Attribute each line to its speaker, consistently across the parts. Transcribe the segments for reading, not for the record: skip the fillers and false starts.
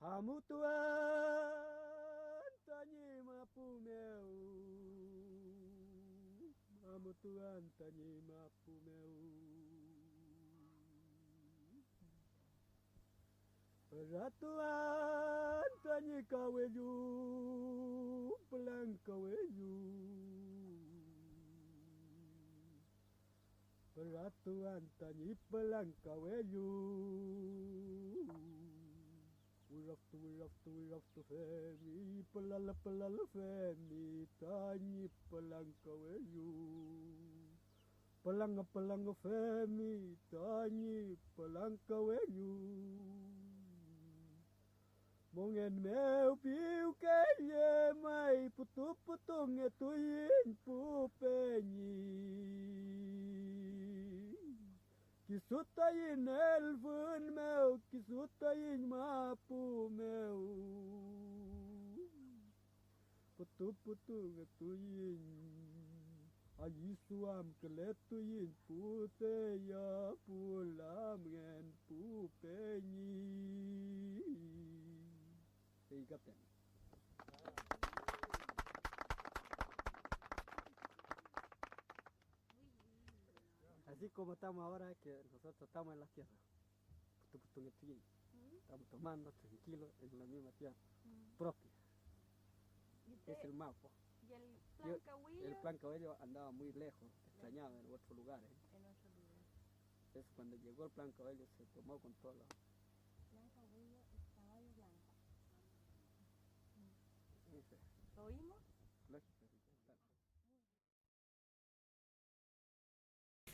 Speaker 1: Amutuan tanyi mapumeu. Amutuan tanyi mapumeu. Peratuan tanyi kaweju. Pelang kaweju. Peratuan tanyi pelang kaweju. We love to femi, pelala femi, tanyi pelang kaweju. Pelang femi, tanyi pelang kaweju. Mongen meu piu keye mai putu ngetuin pupenyi. Kisutayin elfun meu, kisutayin mapu meu. Putu ngetuyin, ayi suam keletuyin puteya pulam ngen pupenyi. Hey, Captain. Así como estamos ahora, que nosotros estamos en la tierra, estamos tomando tranquilos en la misma tierra propia. Es el mapa.
Speaker 2: ¿Y el plan Cahuillo?
Speaker 1: El plan Cahuillo andaba muy lejos, extrañado en otros lugares. Entonces cuando llegó el plan Cahuillo se tomó con todo.
Speaker 2: Plan Cahuillo es caballo blanco. ¿Lo oímos?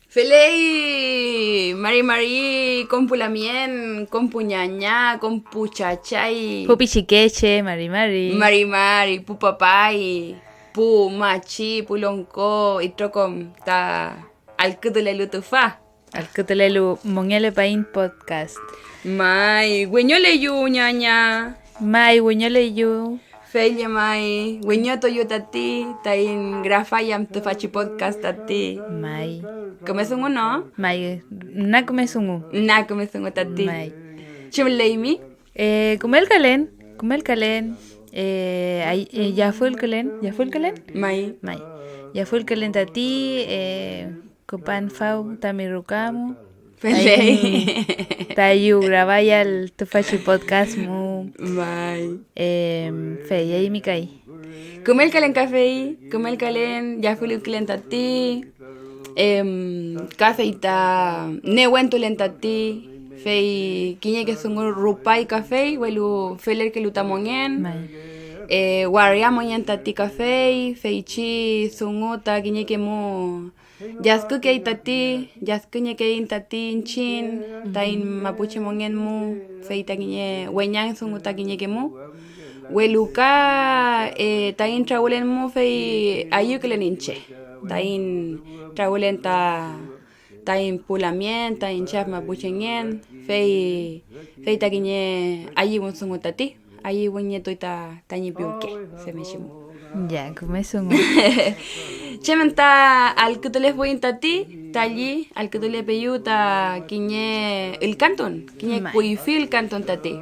Speaker 3: Felei, Mari, con pulamien, con puñañá, con puchachay.
Speaker 4: Pupi chiqueche,
Speaker 3: Mari, pu papay, pu machi, pu lonco, y trocom ta alcutule lutufa.
Speaker 4: Alcutulelu mongele pain podcast.
Speaker 3: Mai, güeñole yu ñaña.
Speaker 4: Mai huñole yu.
Speaker 3: Felle mai, güeñoto yu tati, tain grafayam tufachi podcast tati.
Speaker 4: Mai.
Speaker 3: Comesungu no?
Speaker 4: Mai. Na kumesungu.
Speaker 3: Na comesungu tati.
Speaker 4: Mai.
Speaker 3: Chimleimi.
Speaker 4: Kumel kalen. Ya fue el kalen.
Speaker 3: Mai.
Speaker 4: Ya fue el kalen tati. Copan fau tamirukamu.
Speaker 3: Felei.
Speaker 4: Tayu grabaya el tufachi podcast mu.
Speaker 3: Mai.
Speaker 4: Fe, y ahí me caí.
Speaker 3: Kumel kalen café, kumel kalen ya fue el kalen tati. Café ita newentu len tati. Fei kiñe que sungu rupai café, welu feler que lutamongen.
Speaker 4: Mai.
Speaker 3: Guariamongen tati café, feichi sungu ta kiñe que mu Jasku que tati, jasku ñe que tati inchin, tain mapuche mongen mu, feita kiñe weñan sungu ta kiñe que mu. Weluka tain traulen mu fei ayuklen inche. Tain traulen ta tain pulamien, tain chaf mapuchengen, feita kiñe ayibun sungu tati. Ayi wenye toita tañi piuke, se me chimu.
Speaker 4: Ya, kumesungu.
Speaker 3: Chementa al que tú les voy a tati, talli, al que tú le peyuta, quiñe el cantón, quiñe
Speaker 4: Mai.
Speaker 3: cuifi el cantón tati.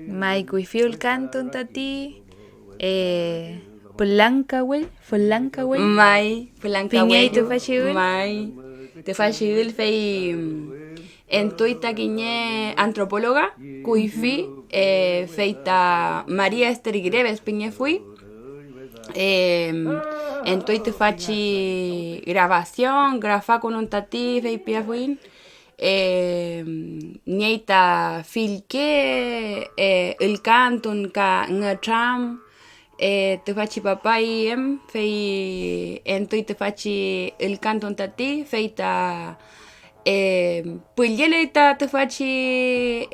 Speaker 4: Mai kuifiu el canton tati. Polanca, güey.
Speaker 3: Mai, fulanca
Speaker 4: Piñei tu fachiul.
Speaker 3: Mai, te fachiul fei en tuita quiñe antropóloga, cuifi, feita María Esther Greves piñe fui. En tuite fachi grabación, grafa con un tati, fei piafuin. Nieita filke, el canton ka ngacham. Te faci papai fei en tuite faci el canton tati, feita puglieleta te faci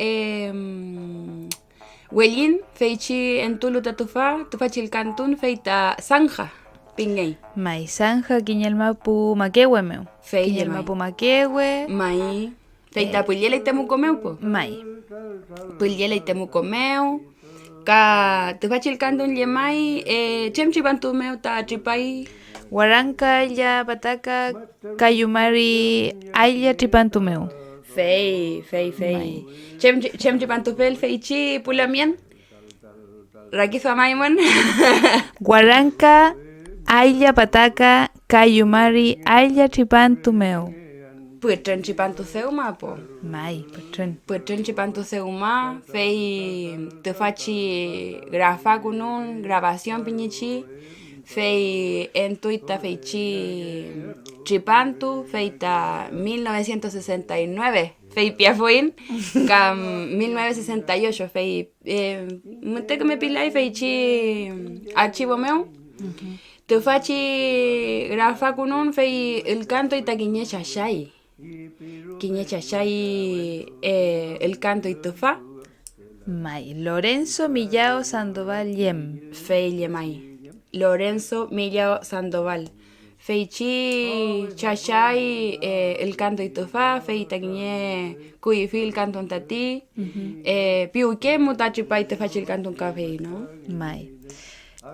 Speaker 3: Welin, feichi en tulu tatufa, tu faci el canton feita zanja, pingay.
Speaker 4: Mai sanja kiñel mapu makewe meu.
Speaker 3: Fei
Speaker 4: Kiñel
Speaker 3: mai.
Speaker 4: mapu makewe.
Speaker 3: Mai, feita puglieleta mu comeu po.
Speaker 4: Mai.
Speaker 3: Puglieleta mu comeu. Ka te faci el canton yemai, chemchibantu meu ta tripai.
Speaker 4: Waranka ya pataka kayumari aya tripantumeu.
Speaker 3: Fei. Chem pantupel feichi pulamien. Rakizo maimon.
Speaker 4: Guaranca, Ailla Pataca, Cayumari, Ailla Chipantumeu.
Speaker 3: Puetren chipantu seuma po.
Speaker 4: Mai, patron.
Speaker 3: Puetren chipantu seuma. Fei te fachi grafa kunun, grabación piñichi. Fei en tuita feichi chipantu, feita 1969. Fei piafuin, cam 1968. Fei, monte que me pilai feichi archivo meu. Te fachi grafa kunun fei el canto ita quiñe chachai. Quiñe chachai el canto y tufa.
Speaker 4: Mai, Lorenzo Millao Sandoval Yem.
Speaker 3: Fei yemai. Lorenzo Millao Sandoval. Feichi chachai el canto y tufa. Fei taquiñe cuifi el canto en tati. Piuque mutachipai te fachi el canto en café, ¿no?
Speaker 4: Mai.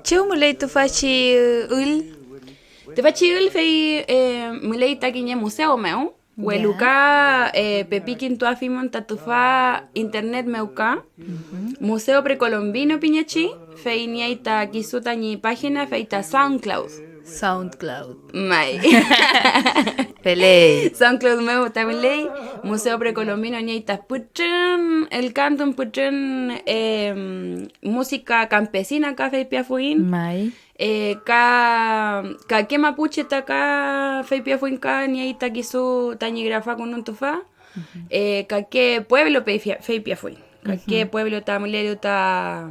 Speaker 4: Cheu mulei tu fachi ul.
Speaker 3: Te fachi ul fei mulei taquiñe museo meu. Hueluca pepiquin tu afimon tatufa internet meuca. Museo precolombino piñachi. Fei niaita kisuta ni página feita SoundCloud.
Speaker 4: SoundCloud.
Speaker 3: Mai.
Speaker 4: Pelei.
Speaker 3: SoundCloud meu también ley. Museo precolombino niaita puchen el canto puchen música campesina café piafuin.
Speaker 4: Mai.
Speaker 3: Ka mapuche ta ka fei piafuin ka niaita kisu tañi grafa con un tufa. Ka que pueblo fei piafuin. Ka que pueblo ta mulero ta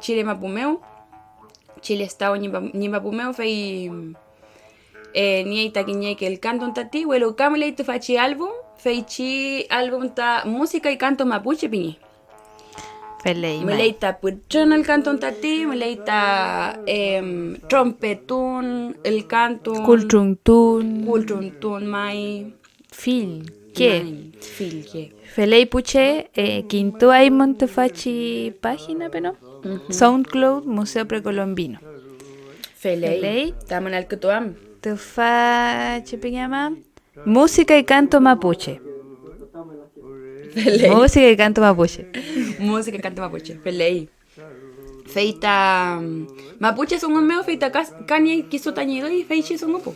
Speaker 3: Chile mapumeu. Chile estado ni mapumeu fei niaita quiñe que el canto tati huelo camile tu fachi álbum feichi álbum ta música y canto mapuche piñi.
Speaker 4: Pelei.
Speaker 3: Me leita puchón el canto tati, me leita trompetún, el canto cultruntún mai
Speaker 4: Fil. ¿Qué?
Speaker 3: Fil que.
Speaker 4: Felei puche, quinto hay montefachi página, pero SoundCloud Museo Precolombino.
Speaker 3: Felei. Taman al kutuam.
Speaker 4: Tefachi piñama. Música y canto mapuche.
Speaker 3: Felei.
Speaker 4: Música y canto mapuche.
Speaker 3: Música y canto mapuche. Felei. Feita mapuche son un meo feita kanye kisu tañido y feichi son upo.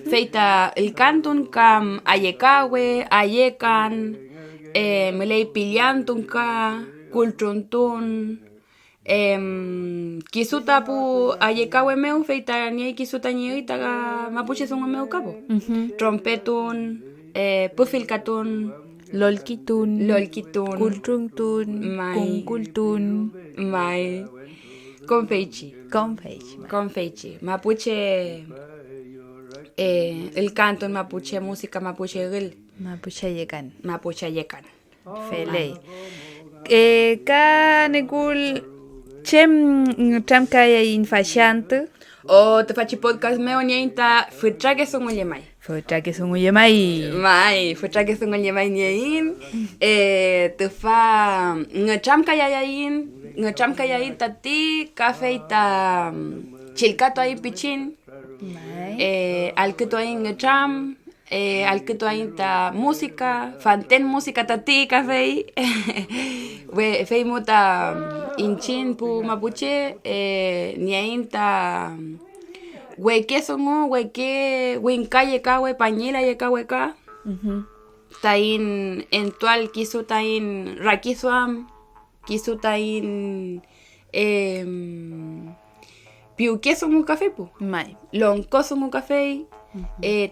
Speaker 3: Feita el cantun cam ayekawe, ayekan, melei pillantun ka, kultruntun, kisuta pu ayekawe meu feita ni kisuta ni ita mapuche son meu capo. Trompetun, pufilkatun,
Speaker 4: Lolkitun, Kultruntun,
Speaker 3: Mai.
Speaker 4: Kunkultun,
Speaker 3: mai, confeichi.
Speaker 4: Confechi.
Speaker 3: Mapuche, el canto en mapuche, música mapuche gil.
Speaker 4: Mapuche yekan.
Speaker 3: Mapuche yekan.
Speaker 4: Felei. Ka negul chem kaya infashante.
Speaker 3: O te fachi podcast meo nienta futra que son oye mai.
Speaker 4: Fotra que son uye mai.
Speaker 3: Mai, futra que son oye mai nien. Te fa ngacham kayayin tati café ta chilcato ahí pichin.
Speaker 4: Mai.
Speaker 3: Al que tu ahí ngacham. Al que tu ahí ta música, fanten música tati café. We fei muta inchin pu mapuche ni ahí ta we que songo we que wincaye ka we pañila ye ka we ka. Tain entual kisu tain rakisuam kisu tain piuque songo café pu.
Speaker 4: Mai.
Speaker 3: Lonco songo café.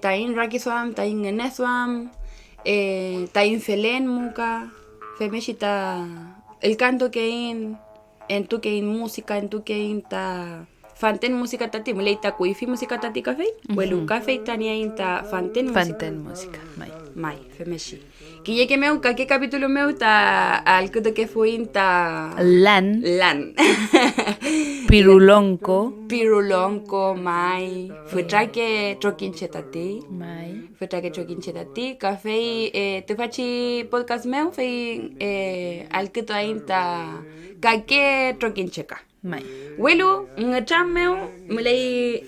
Speaker 3: Tain rakisuam, tain enesuam, tain felen muka, femeshita el canto que en tu que música, en tu que ta fanten música tati, muleita kuifi música tati café, huelu café tania inta fanten música.
Speaker 4: Fanten música. Mai.
Speaker 3: Mai, femeshi. Que que meu, que capítulo meu ta al que fue inta
Speaker 4: Lan. Pirulonco.
Speaker 3: Pirulonco, mai, fue traque troquinche tati.
Speaker 4: Mai.
Speaker 3: Fue traque troquinche tati, café, te fachi podcast meu, fei al que inta kake troquinche ka.
Speaker 4: Mai.
Speaker 3: Welu, ngacham meu, mulei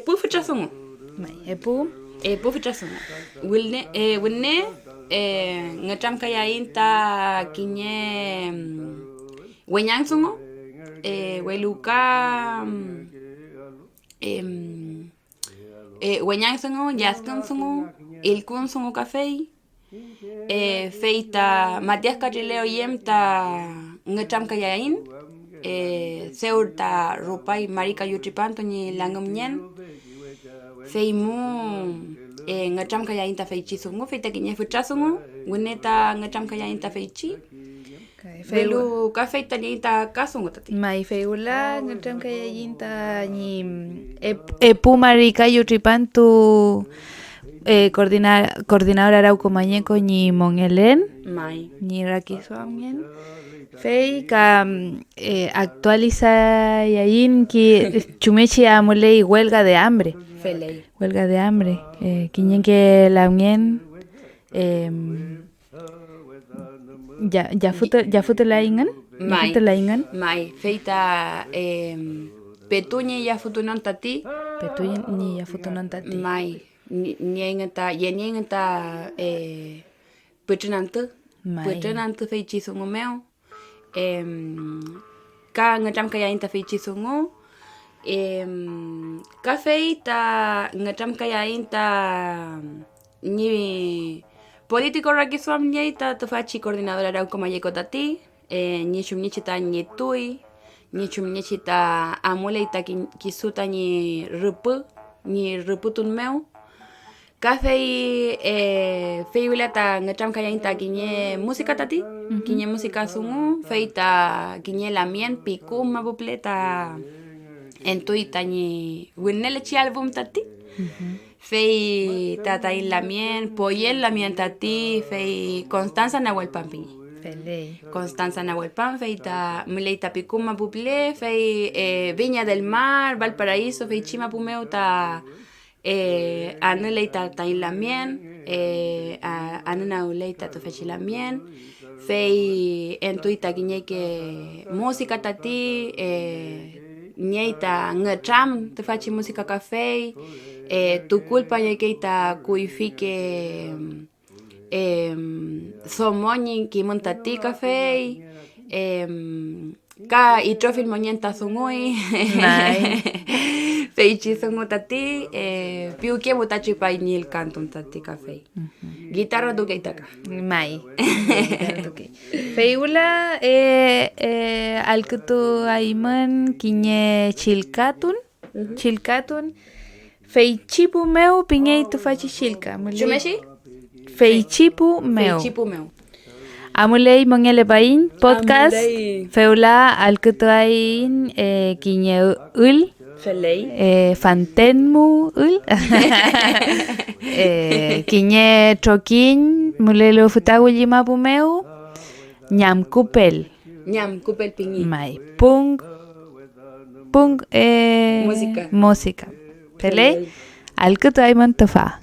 Speaker 3: pu fucha songo.
Speaker 4: Mai. Epu.
Speaker 3: Pu fucha songo. Wilne, ngacham kayain ta kinye wenyang sungo weluka wenyang sungo yaskun sungo ilkun sungo kafei feita Matias Cachileo yem ta ngacham kayain seur ta rupai marika yutripanto ni langam nyen feimu ngacham kayain ta feichi sungo feita kinye fucha sungo guneta ngacham kayain ta feichi felu ka feita ni ta kasungo tati
Speaker 4: mai feula ngacham kayain ta ni epu marika yutripantu coordinadora Arauco Mañeco ni Monelen
Speaker 3: mai
Speaker 4: ni Rakizuamien Fei ka actualiza yain ki chumechi amule huelga de hambre.
Speaker 3: felei
Speaker 4: Huelga de hambre. Quiñen que la unien ya futo la ingan.
Speaker 3: Mai.
Speaker 4: Futo la ingan.
Speaker 3: mai feita petuñe ya futunon tati
Speaker 4: Petu ni ya futo non tati.
Speaker 3: mai niengata yeniengata putrenantu
Speaker 4: Mai.
Speaker 3: putrenantu feichi sungo meu ka ngacham kayain ta feichi sungo ka feita ngacham kayain ta ni político rakisuam nieta tu fachi coordinadora Arauco Mayeco tati ni shumnichita ni tui ni shumnichita amuleita kisuta ni ruputun meu Kafei feula ta ngacham kayain ta kinye musika tati kinye musika sungu feita kinye lamien piku mabupleta entuita ni winnele chi album tati fei tata in lamien poyel lamien tati fei Constanza Nahuel Pampi
Speaker 4: Felei.
Speaker 3: Constanza Nahuel Pam feita muleita piku mabuple fei Viña del Mar Valparaíso fei chima pumeuta anu leita ta in lamien anu na leita to fechi lamien fei entuita kinyeke música tati nyeita ngacham te fachi música café tu culpa nyekeita kuifike somoni kimuntati café ka itrofil monyenta sungui
Speaker 4: Mai.
Speaker 3: feichi sungu tati piuke mutachi painil cantum tati café guitarra du keitaka
Speaker 4: Mai. Feula alkutu aiman kinye chilkatun feichipu meu pingei tu fachi chilka.
Speaker 3: chumeshi
Speaker 4: Feichipu meu.
Speaker 3: feichipu meu
Speaker 4: Amulei mongele bain podcast
Speaker 3: Amulei.
Speaker 4: feula alkutu ain kinye ul
Speaker 3: felei
Speaker 4: fantenmu ul kinye trokin mulelo futagulli mapu meu nyam kupel
Speaker 3: ñam kupel pingi
Speaker 4: mai punk música felei alkutu aiman tofa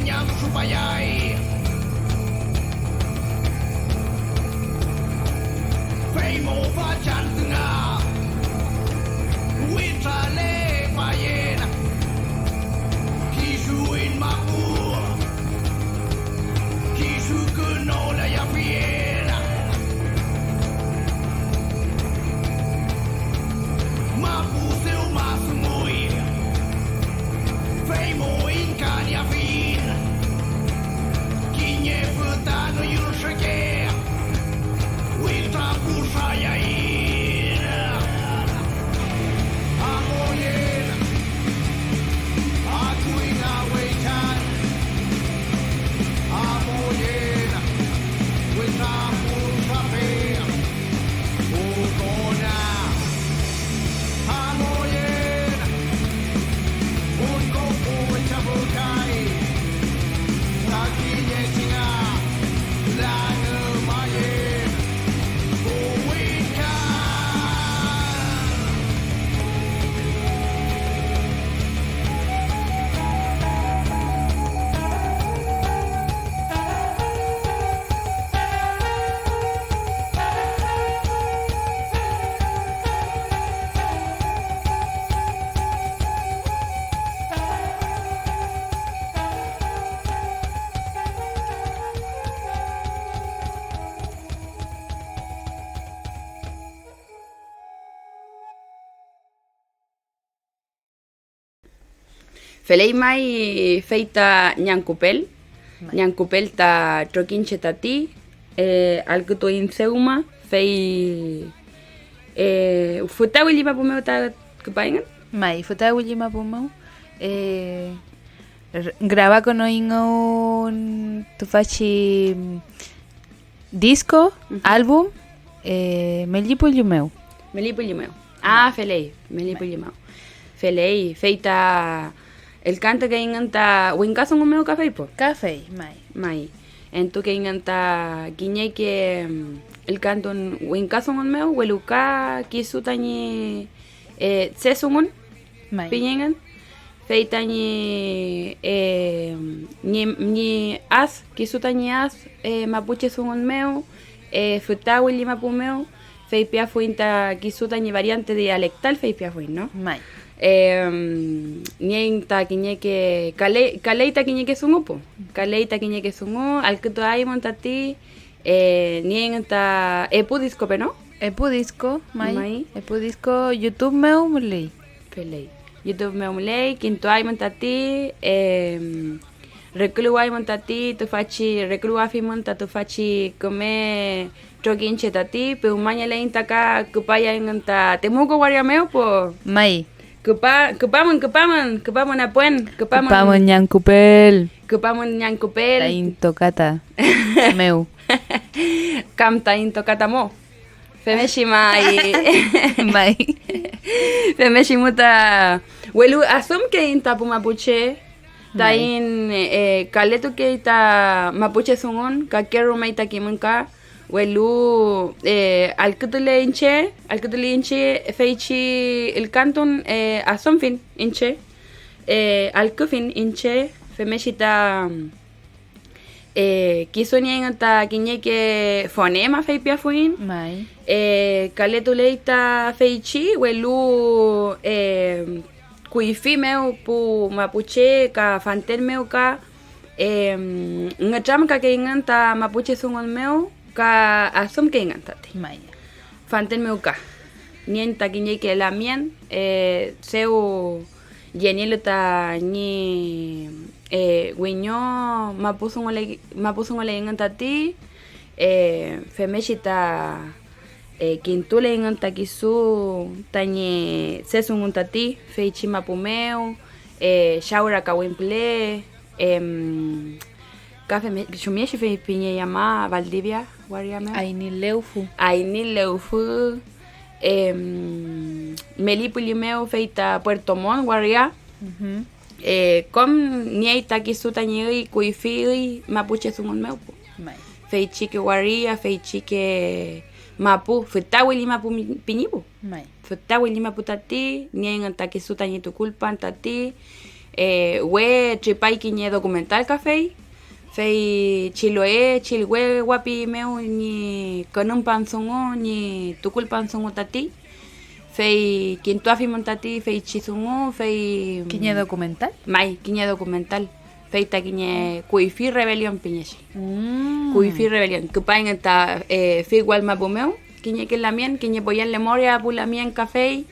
Speaker 5: nyam supayai Fei mo fa chan tunga Wita le payen Kishu in mapu Kishu kuno la ya fiena Mapu seu masu mui Fei mo in kanya fin Kinye futa no yushike Wita pusaya in Amoyen Akuina weitan Amoyen Wita pusape Ukona Amoyen Unko pucha bukai Takiye singa Lange mayen Uwika
Speaker 3: Felei mai feita Nyankupel. Nyankupel ta trokinche tati. Alkuto inseuma. Fei. Futa wili mapumeu ta kupaingan?
Speaker 4: Mai, futa wili mapumeu. Graba con oingo tufachi disco, álbum, Melipo Yumeu.
Speaker 3: Melipo Limeu. Ah, felei. Melipo Limeu. Felei. Feita. El canto que inganta. Wincaso no meu café, po.
Speaker 4: Café, mai.
Speaker 3: Mai. En tu que inganta. Guiñe que. El canto. Wincaso no meu. Weluka. Kisutani. Sesungun.
Speaker 4: Mai.
Speaker 3: Piñengan. Feitani. Ni as. Kisutani as. Mapuche sungun meu. Futawi lima pumeu. Feipia fuinta. Kisutani variante dialectal. Feipia fuin, ¿no?
Speaker 4: Mai.
Speaker 3: Nienta kiñeke kaleita kiñeke sungu po kaleita kiñeke sungu alkuto ay montati nienta epudisco pe no
Speaker 4: Epudisco, mai.
Speaker 3: Mai.
Speaker 4: Epudisco YouTube meu mulei.
Speaker 3: pelei YouTube me umlei quinto ay montati reclu ay montati tu faci reclu afi monta tu faci come trokinche tati pe umanya leinta ka kupaya nganta temuko waria meu po
Speaker 4: Mai.
Speaker 3: Kepamon na puen,
Speaker 4: Pamon Nyankupel.
Speaker 3: kepamon Nyankupel,
Speaker 4: Tain tokata. Meu.
Speaker 3: kam tain tokatamo. Femeshima y
Speaker 4: Mai.
Speaker 3: femeshimuta. Welu asum que inta pumapuche, tain kaletu que ita mapuche sungon, kakeru maita kimunka. Welu alkutule inche feichi el canton asomfin inche alkufin inche femeshita kisonia ta kiñeke fonema feipia fuin
Speaker 4: Mai.
Speaker 3: kaletuleita feichi welu kuifi meu pu mapuche ka fanten meu ka ngacham ka ke inganta mapuche sungon meu ka asum ke ingantati
Speaker 4: Mai.
Speaker 3: fanten meu ka nien ta kiñeke la mien seu yenilu ta ni wiño mapusungole ingantati femeshita quintule inganta kisu tañe sesunguntati feichi mapumeu shaura kawimple café shumieshi fe piñe llama Valdivia guariame
Speaker 4: Aini leufu.
Speaker 3: aini leufu melipulimeu feita Puerto Montt guaria com nieita kisu tañe kuifi mapuche sungun meu
Speaker 4: Mai.
Speaker 3: feichi que guaria feichi que mapu futawi lima pu piñipu
Speaker 4: Mai.
Speaker 3: futawi lima pu tati nien ta kisu tañe tu culpa tati we tripai kiñe documental café fei chiloe chilwe guapi meu ni kanum pansongo ni tukul pansongo tati fei kintuafi montati fei chisungo fei
Speaker 4: ¿Quiñe documental?
Speaker 3: mai kiñe documental fei ta kiñe kuifi rebelión piñeshi kuifi rebelión kupain ta fei igual mapumeu kiñe que la mien kiñe poyan lemoria pula mien café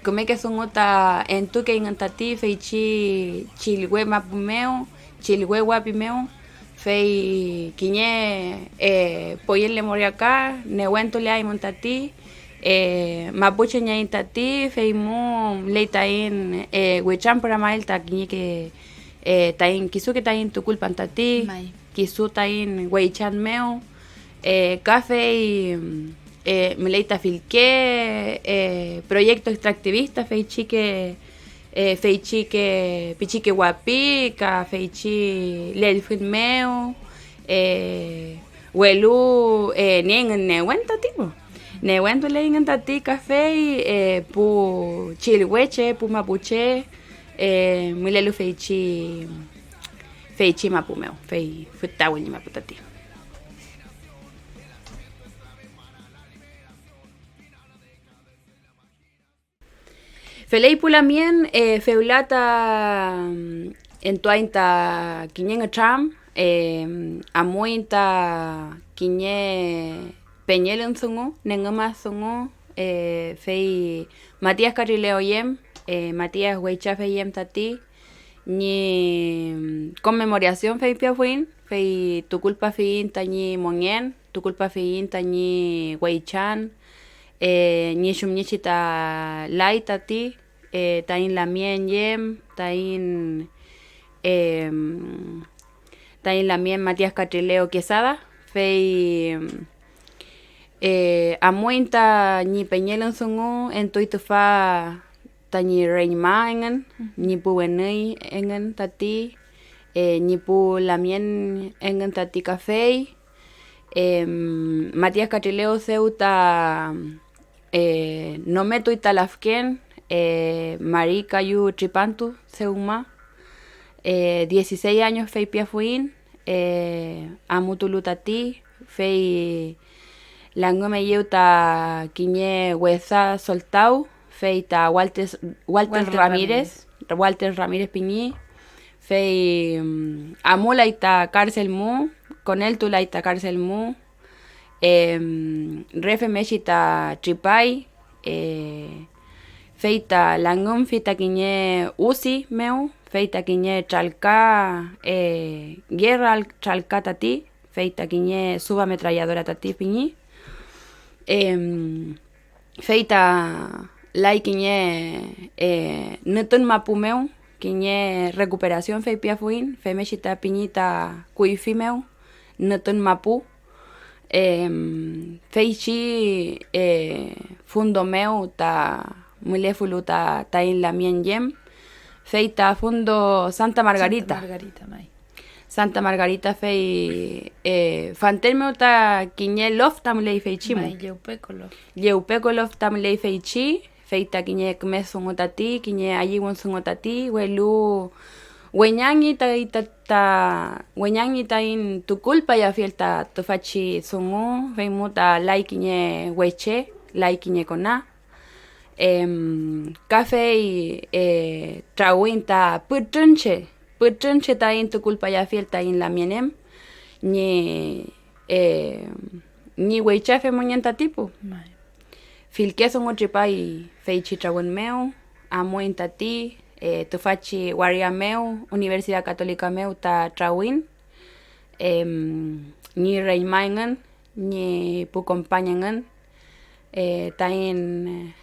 Speaker 3: come que son ota en tu que en tati fei chilwe mapumeu chilwe guapimeu fei kiñe poyan lemoria acá nehuento le hay montati mapuche ñain tati fei mu leitain huichan para mail ta kiñe que tain kisu que tain tu culpa tati
Speaker 4: Mai.
Speaker 3: kisu tain huichan meu café y me leita filque proyecto extractivista feichi que pichique guapica feichi lelfin meu huelu nien nehuenta tipo nehuento lein tati café pu chilhueche pu mapuche milelu feichi mapumeu fei futawin maputati Felei pulamien feulata en tuainta kiñen tram amuinta kiñe peñelen songo nengama songo fei Matías Carrileo yem Matías Weichafe yem tati ni conmemoración fei piafuin fei tu culpa fin tañi monien tu culpa fin tañi Weichan ni shumnichita lai tati tain la mien yem tain la mien Matías Catrileo Quesada fei amuinta ni peñelen songo en tuitufa tañi reima engen ni puenei engen tati ni pu la mien engen tati café Matías Catrileo Ceuta no me tuitalafken Mari Cayu Tripantu Seuma 16 años fei piafuin amutulutati fei langome yeuta kiñe huesa soltau fei ta Walter Ramírez Piñi fei amula ita cárcel mu con él tu la ita cárcel mu refe meshita tripai feita langum fita kiñe usi meu feita kiñe chalka guerra chalka tati feita kiñe suba ametralladora tati piñi feita lai kiñe nutun mapumeu kiñe recuperación fei piafuin fe meshita piñita kuifi meu nutun mapu feichi fundo meu ta mulefulu ta in la mien yem feita fundo Santa Margarita
Speaker 4: mai.
Speaker 3: Santa Margarita fei fantel meu ta kiñe lof tam lei feichi
Speaker 4: Mai yeupekolo.
Speaker 3: Yeupeko lof tam lei feichi feita kiñe kmes songotati kiñe allí won songotati welu weñangi ta in tu culpa ya fielta tu fachi songo feimuta lai kiñe weche lai kiñe kona café trawinta putrunche ta in tu culpa ya fielta in la mienem ni weche fe moñenta tipo
Speaker 4: Mai.
Speaker 3: filke songo tripai feichi trawin meu amoin tati tu fachi waria meu Universidad Católica meu ta trawin ni reimangan ni pu compañangan tain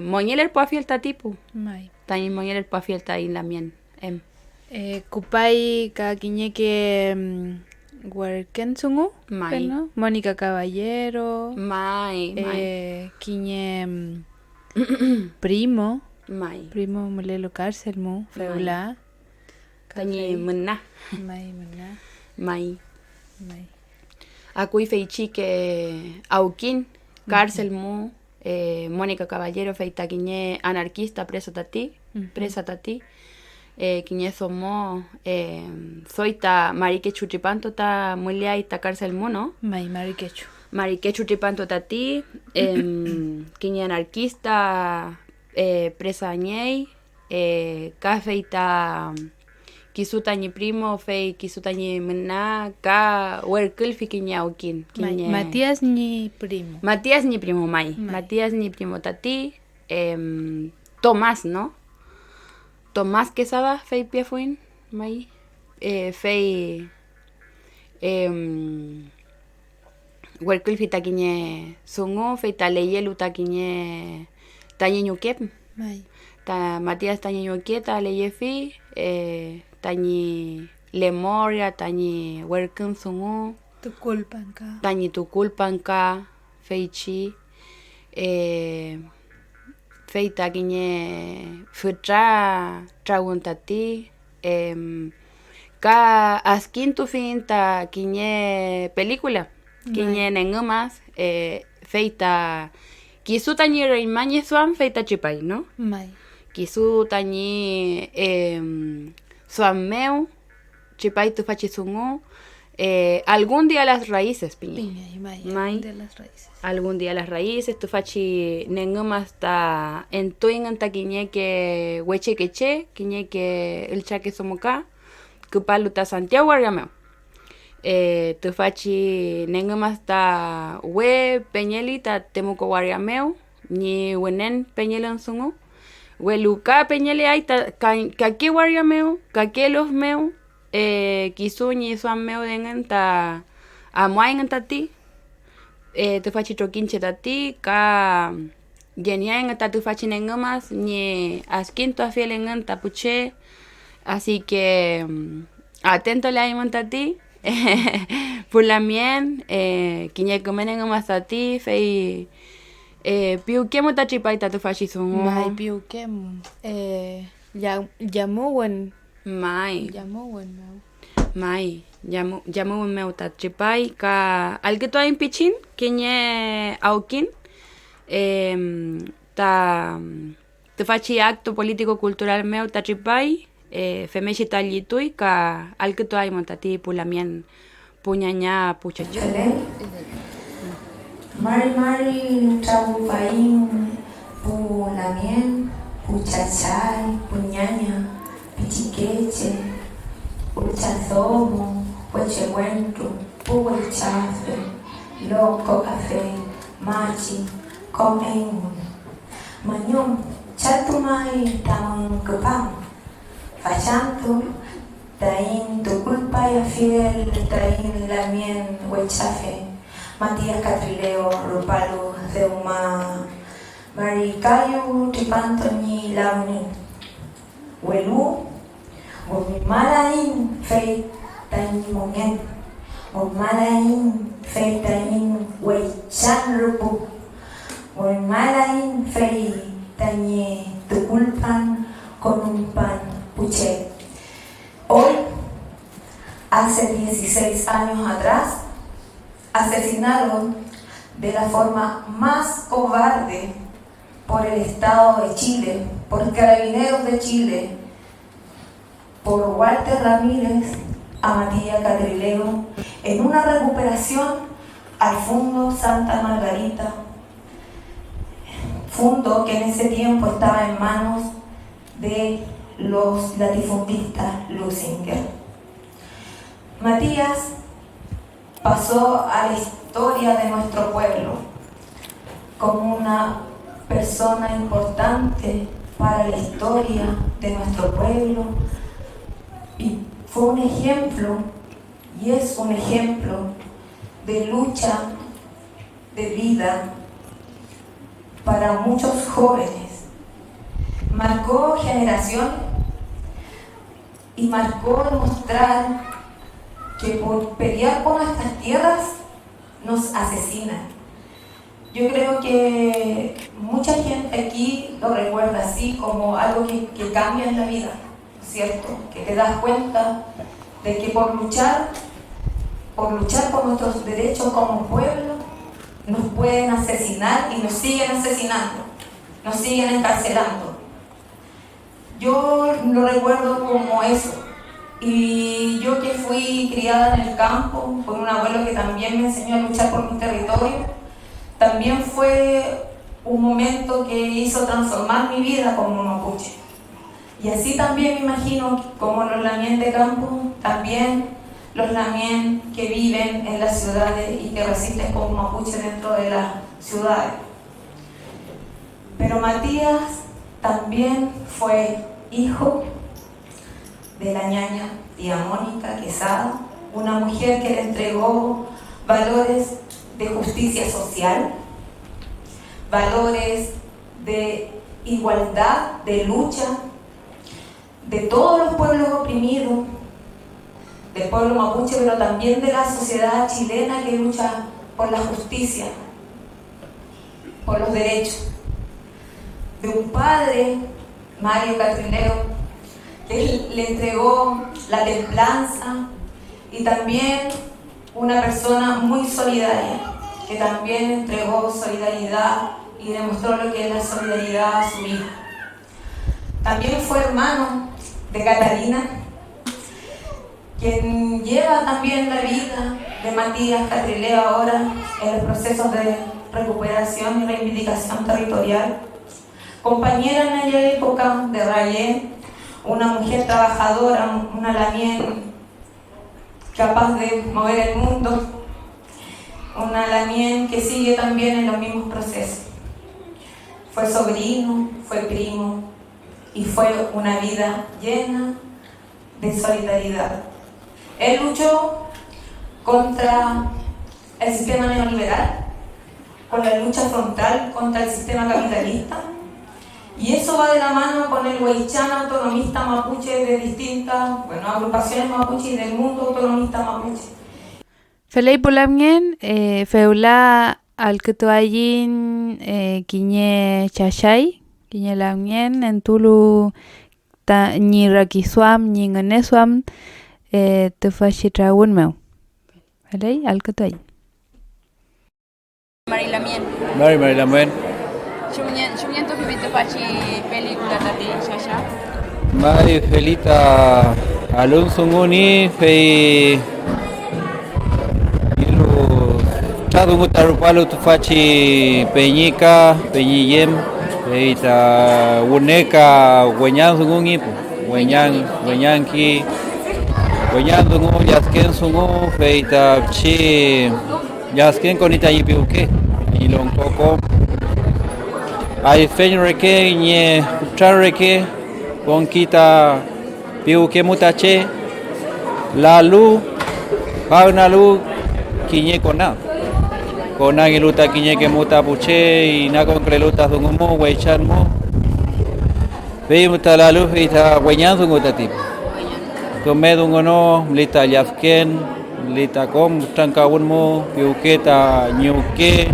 Speaker 3: moñeler po fielta tipo
Speaker 4: Mai.
Speaker 3: tain moñeler po fielta in la mien
Speaker 4: Kupai ka kiñe que Huarquen sungu,
Speaker 3: Mai.
Speaker 4: ¿no? Mónica Caballero,
Speaker 3: mai
Speaker 4: kiñe primo mulelo cárcel mu, feula.
Speaker 3: tañi munna
Speaker 4: Mai mana.
Speaker 3: mai
Speaker 4: Mai.
Speaker 3: akui feichi que aukin cárcel mu Mónica Caballero feita quiñe anarquista presa tati. Quiñe somos soita marique chuchipanto ta mulia y ta cárcel mono.
Speaker 4: Mariquechu.
Speaker 3: Marique chuchipanto tati. Quiñe anarquista presa ñey. Ka feita kisuta ñi primo fei kisuta ñi mena ka werkel fi quiñe aukin.
Speaker 4: Matías ni primo.
Speaker 3: Matías ni primo mai. Matías ni primo tati. Tomás, ¿no? Tomás Quesada fei piefuin mai. Fei werkel fi taquiñe sungo fei ta leyelu taquiñe tañe ñuquep.
Speaker 4: Mai.
Speaker 3: Ta Matías tañe ñuquep ta leyefi tañi lemoria tañi werkel sungo.
Speaker 4: Tukulpanka.
Speaker 3: Tañi tukulpanka feichi. Feita quiñe futra traguntati. Ka askin tu fin ta quiñe película. Quiñe nengumas. Feita kisu tañi reimañe suan feita chipay, ¿no?
Speaker 4: Mai.
Speaker 3: Kisu tañi suan meu. Chipay tu fachisungu. Algún día las raíces, piña.
Speaker 4: Mai. De las raíces.
Speaker 3: Algún día las raíces, tu fachi nengumas ta en tuingan ta quiñe que hueche queche, quiñe que el chaque somoca, que paluta Santiago Argameo. Tu fachi nengumas ta we peñeli ta temuco Guargameo, ni wenen peñelon sungu. We luca peñeli ay ta kake Guargameo, kake los meu, kisu ni suan meu dengan ta amuain ta ti. Tu fachi troquinche tati, ka genia en tu fachi nengumas, ni asquinto a fiel en tapuche. Así que atento le hay tati. Por la mien, quiñe comen nengumas tati, fei piuquemo tachipaita tu fachi sungo.
Speaker 4: Mai piuquemo. Llamó buen.
Speaker 3: Mai.
Speaker 4: Llamó buen mau.
Speaker 3: Mai. Llamo un meu tachipai ka algo to en pichin quiñe aukin ta te fachi acto político cultural meu tachipai femechi tallitui ka algo to ay montati pulamien puñaña puchacho.
Speaker 6: Mari traufain pulamien puchachay puñaña pichiqueche puchazomo Huechehuentu, Puhuechafe, Loco Café, Machi, Comengun, Manyum, Chatumay, Tamang Kupang, Fachantu, Tain, Tuculpa y Fiel, Tain, Lamien, Huechafe, Matías Catrileo, Rupalu, Zeuma, Maricayu, Tripantoñi, Launi, Huelu, Gumimalain, Fei, Tain mongen, malain fei tain wei chan rupu, malain fei tañe tuculpan con un pan puche. Hoy, hace 16 años atrás, asesinaron de la forma más cobarde por el Estado de Chile, por Carabineros de Chile, por Walter Ramírez, a Matías Catrileo en una recuperación al Fondo Santa Margarita, fondo que en ese tiempo estaba en manos de los latifundistas Lusinger. Matías pasó a la historia de nuestro pueblo como una persona importante para la historia de nuestro pueblo y fue un ejemplo y es un ejemplo de lucha, de vida para muchos jóvenes. Marcó generación y marcó demostrar que por pelear por nuestras tierras nos asesinan. Yo creo que mucha gente aquí lo recuerda así como algo que cambia en la vida, ¿cierto? Que te das cuenta de que por luchar por nuestros derechos como pueblo, nos pueden asesinar y nos siguen asesinando, nos siguen encarcelando. Yo lo recuerdo como eso. Y yo que fui criada en el campo, con un abuelo que también me enseñó a luchar por mi territorio, también fue un momento que hizo transformar mi vida como mapuche. Y así también me imagino como los lamien de campo, también los lamien que viven en las ciudades y que resisten como mapuche dentro de las ciudades. Pero Matías también fue hijo de la ñaña tía Mónica Quesada, una mujer que le entregó valores de justicia social, valores de igualdad, de lucha, de todos los pueblos oprimidos, del pueblo mapuche, pero también de la sociedad chilena que lucha por la justicia, por los derechos. De un padre, Mario Catrileo, que le entregó la templanza, y también una persona muy solidaria, que también entregó solidaridad y demostró lo que es la solidaridad a su hija. También fue hermano de Catalina, quien lleva también la vida de Matías Catrileo ahora en los procesos de recuperación y reivindicación territorial. Compañera en aquella época de Rayé, una mujer trabajadora, una lamien capaz de mover el mundo, una lamien que sigue también en los mismos procesos. Fue sobrino, fue primo y fue una vida llena de solidaridad. Él luchó contra el sistema neoliberal, con la lucha frontal contra el sistema capitalista, y eso va de la mano con el Huaychán autonomista mapuche de distintas agrupaciones mapuche y del mundo autonomista mapuche.
Speaker 4: Felei pulamgen feula alketuayin kiñe chashay kiñe lamgen en tulu ta ni rakiswam ni nganeswam tufashitrawun meu. Felei alketuayin.
Speaker 7: Mari Lamien.
Speaker 3: Shumien tu viviste pachi película tati shasha.
Speaker 7: Mari Felita Alonso Nguni fei ilu tadu mutarupalo tu fachi Peñica, Peñiyem, feita Uneka, Hueñan Zungungi, Hueñanki, Hueñan Zungu, Yasken Zungu, feita Chi, Yasken con Itayipiuke, y Longkoko. Hay feñreke, nye upcharreke, con kita piuke mutache, la lu, pauna lu, kiñe kona. Kona giluta kiñe que muta puche, y na con creluta zungumo, huechanmo. Veimos la luz y está hueñan zungutati. Come dungono, lita yafken, lita com, tranca unmo, piuketa, ñuke,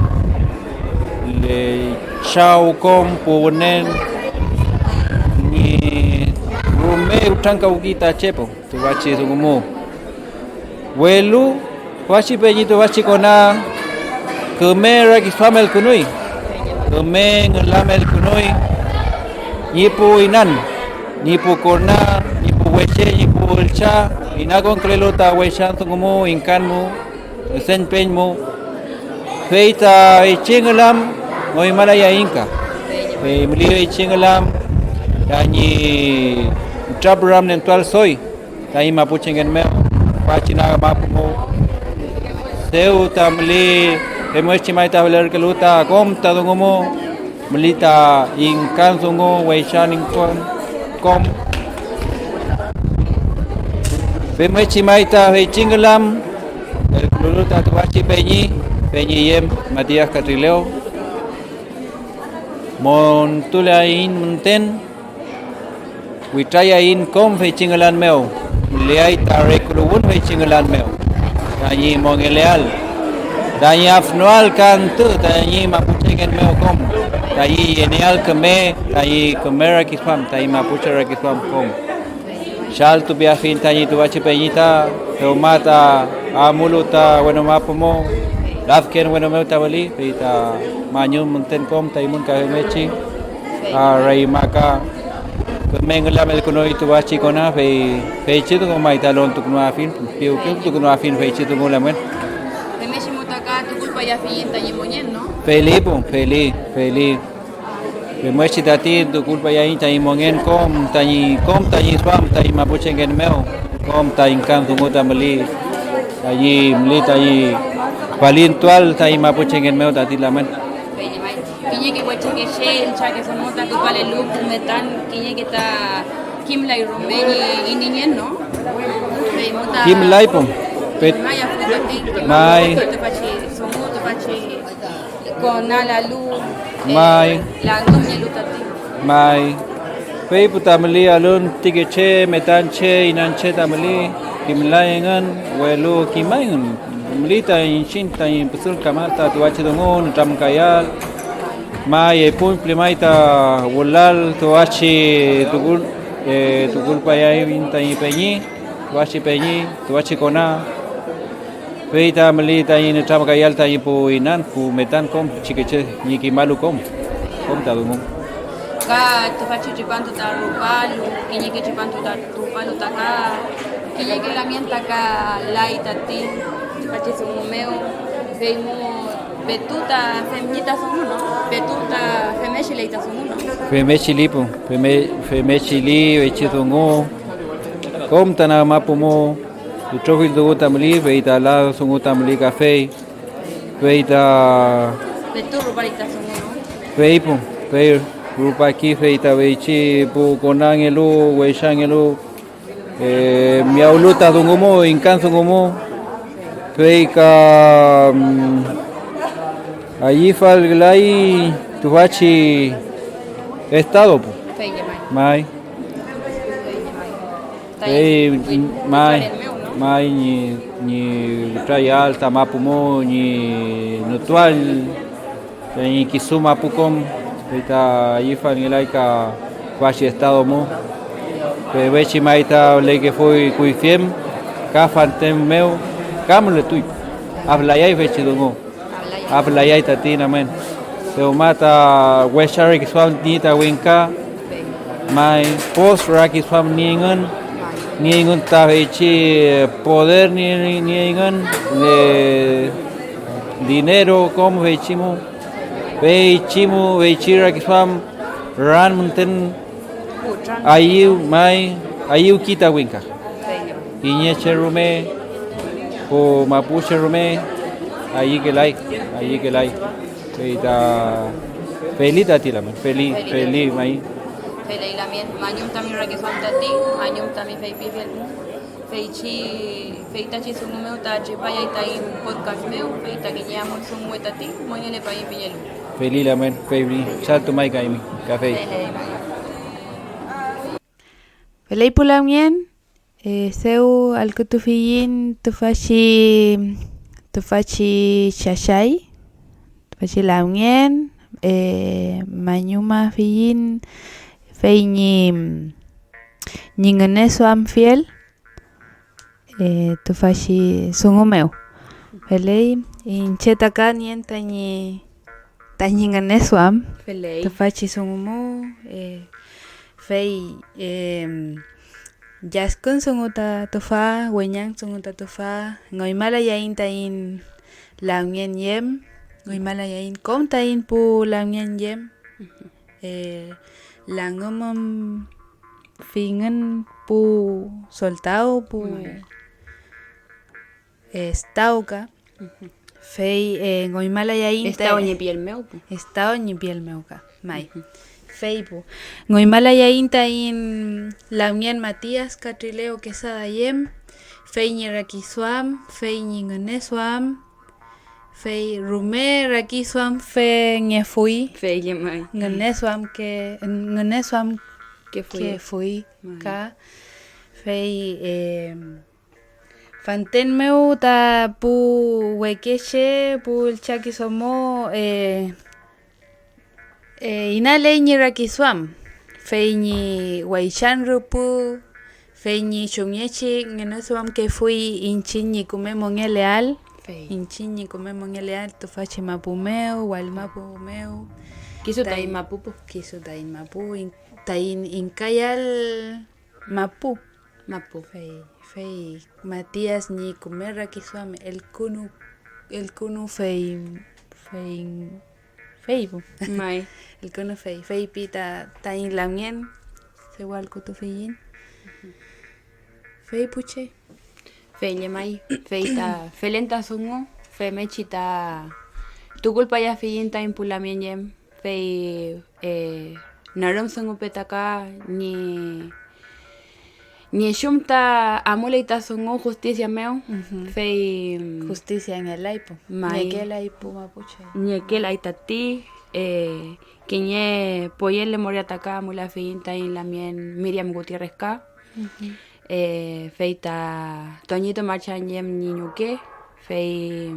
Speaker 7: le chau com, punen, ni rume, tranca ukita chepo, tu bachi zungumo. Welu, bachi peñito, bachi kona, come rakisfamel kunui, come ngelamel kunui. Nipu inan, nipu korna, nipu weche, nipu ulcha, inakon krelota wechan tungumu, inkanmu, senpenmu, feita ichingalam, ngoy malaya inka, mlio ichingalam, yani trabram nentual soy, tayi mapuchengen meo, pachina mapumo, seu tamli, emuechi maita veler keluta, kom tadungumu. Melita ingkan sungu weishan ingkon kom Bemechi maita hechingalam el cluluta tuachi peñi yem Matías Catrileo montulain monten witrayain kom hechingalan meu leai tarekulun hechingalan meu tanyi mongeleal tanyi afnual kantu tanyi mapuchengen meu kom tayi genial keme tayi kamera kiswam tayi mapuche kiswam kom shal tu biafin tayi tu bachi peñita teomata amuluta bueno mapomo Lafken bueno meu tabali feita manyum munten kom taimun ka mechi rai maka mengal mel kuno itu bachi kona fe chitu ko mai talon tu kuno afin piu tu kuno afin fe chitu mo lamen
Speaker 3: Memeshi mutaka tu culpa ya fin tañi moñen, ¿no?
Speaker 7: feli me muechi tati tu culpa ya inta imongen kom tañi swam tañi mapuche ngen meu kom tañi kan tu ngota meli allí meli tañi valintual tañi mapuche ngen meu tati lamen
Speaker 3: Kiñe que guache que shell, cha que se mota tu pale look, metan, kiñe que ta Kimla y Romeni y niñen, ¿no?
Speaker 7: kim lai pum pet
Speaker 3: Maya futati,
Speaker 7: Mai.
Speaker 3: tu pachi, somu tu pachi, con ala lu,
Speaker 7: Mai.
Speaker 3: la nuña lutati.
Speaker 7: mai pe putameli alun tigeche metanche inanche tameli kimlai ngan welu kimai ngan melita inchin tain pesul kamata tuache dongon tam kayal mai pun plimaita wulal tuache tugul payai intai peñi tuache kona peita melita in tam kayal tai pu inan pu metan kom chikeche ni kimalu kom tadumon
Speaker 3: Ka tu pachi chipantu ta rupalu, kiñe que chipantu ta rupalu ta ka, kiñe que la mienta ka lai tati, tu pachi sumumeo, veimu betuta femnita sumu, ¿no? Betuta femeshi leita sumu, ¿no?
Speaker 7: Femechili pum, femechili vechidungo, kom tana mapumo, utrofil dugo tamli, veita la sungo tamli café, veita
Speaker 3: Betu rupalita sumu, ¿no?
Speaker 7: veipum, veir rupa aquí veita veichi pu konangelu, weishangelu, miauluta dungomo, incansungomo, veika allí falglai tuvachi estado pu.
Speaker 3: Feye mai.
Speaker 7: Mai mai ni trayal tamapumo ni nutual ni kisuma pukom ita ifa ni laika quasi estado mo pe vechi maita le que foi kuifiem ka fantem meu kamle tu hablayai vechi dongo hablayai tatina men se mata weshari kiswam nita wenka mai post raki swam ningun ta vechi poder ningun de dinero como vechimo veichira kiswam ran munten ayu kita winka iñe cherume o mapuche rume ayi que lai feita felita tilamen feli mai
Speaker 3: Fele la mien, mañum tami rakiswam tati, mañum tami fei pifel, feita chi sumu meu ta chipaya ita in podcast meu, feita que ñamon sumu tati, moñele pa in piñelu.
Speaker 7: feli lamen feli salto mai kaimi café
Speaker 4: Pelay pulamien, seu alkutufiyin tufashi shashay, tufashi lamien, mañuma fiyin, fei ñi nganeso am fiel, tufashi sungumeu. Pelay, incheta ka nien tañi nganeso am,
Speaker 3: Fele.
Speaker 4: tufashi sungumu, fei jaskun sunguta tufa wenyang sunguta tufa ngoimala yain tain langyen yem ngoimala yain kom tain pu langyen yem langomam fingen pu soltao pu estauka fei ngoimala yain
Speaker 3: Estado ñe piel meu.
Speaker 4: estado ni piel meuka mai Feipu. Ngoimala yain tain Lamien Matías Catrileo Quesada yem fei ñi rakiswam fei ñi nganeswam fei rume rakiswam fe ngefui
Speaker 3: Feye mai.
Speaker 4: nganeswam que fui ka fei fanten meu ta pu wekeche pu chakisomo inale ñi rakiswam fei ñi waichan rupu fei ñi chumyechi ngenoswam que fui inchin ñi kume monge leal Inchiñi comemos en el alto fache mapumeo, walmapumeo.
Speaker 3: Kisu ta in mapupo.
Speaker 4: Kisu ta in mapu, ta in kayal mapu.
Speaker 3: Mapu.
Speaker 4: Fei Matías ni comerra kisuame el kunu fei bu.
Speaker 3: Mai.
Speaker 4: El kunu fei pita ta in lamien se wal kutu fein. Fei puche.
Speaker 3: Fei mai. Fei ta felenta sungo. Fei mechita. Tu culpa ya fein ta impulamien yem. Fei naram sungo petaka ni shumta amuleita sungo justicia meo. Fei
Speaker 4: Justicia en el aipo.
Speaker 3: Mai.
Speaker 4: Ni que el aipo mapuche.
Speaker 3: ni que la itati que poyele moriataka mula feinta en la mien Miriam Gutiérrez ka feita Toñito Marchan yem niño que fei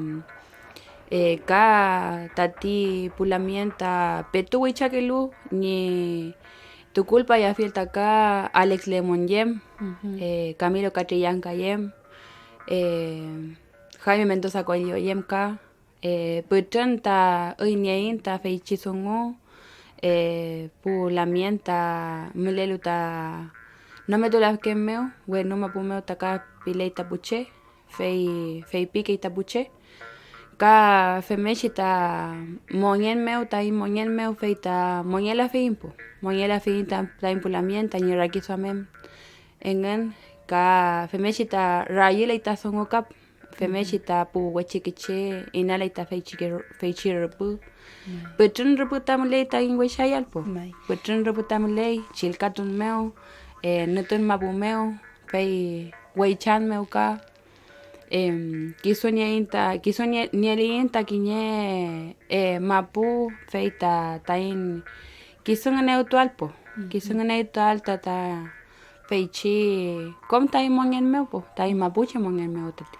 Speaker 3: ka tati pulamienta petu wichakelu ni tu culpa ya fielta ka Alex Lemon yem Camilo Catrillanca yem Jaime Mendoza Coelho yem ka Putun ta uiniein ta feichi songo pulamienta mulelu ta no me tolas que meo bueno mapumeo ta ka pileita puche fei pique ita puche ka femechi ta monien meo ta monien meo feita moniela feimpo moniela feinta ta impulamienta ni rakiso amem engen ka femechi ta rayela ita songo kap femechita pu wechikiche inalaita feichi rupu putun rupu tamulei ta in wechayal po putun rupu tamulei chilkatun meo nutun mapumeo fei weichan meo ka kisonia nieliinta kiñe mapu feita tain kisun neutral po kisun neutral ta feichi kom tai mongen meo po tai mapuche mongen meo tati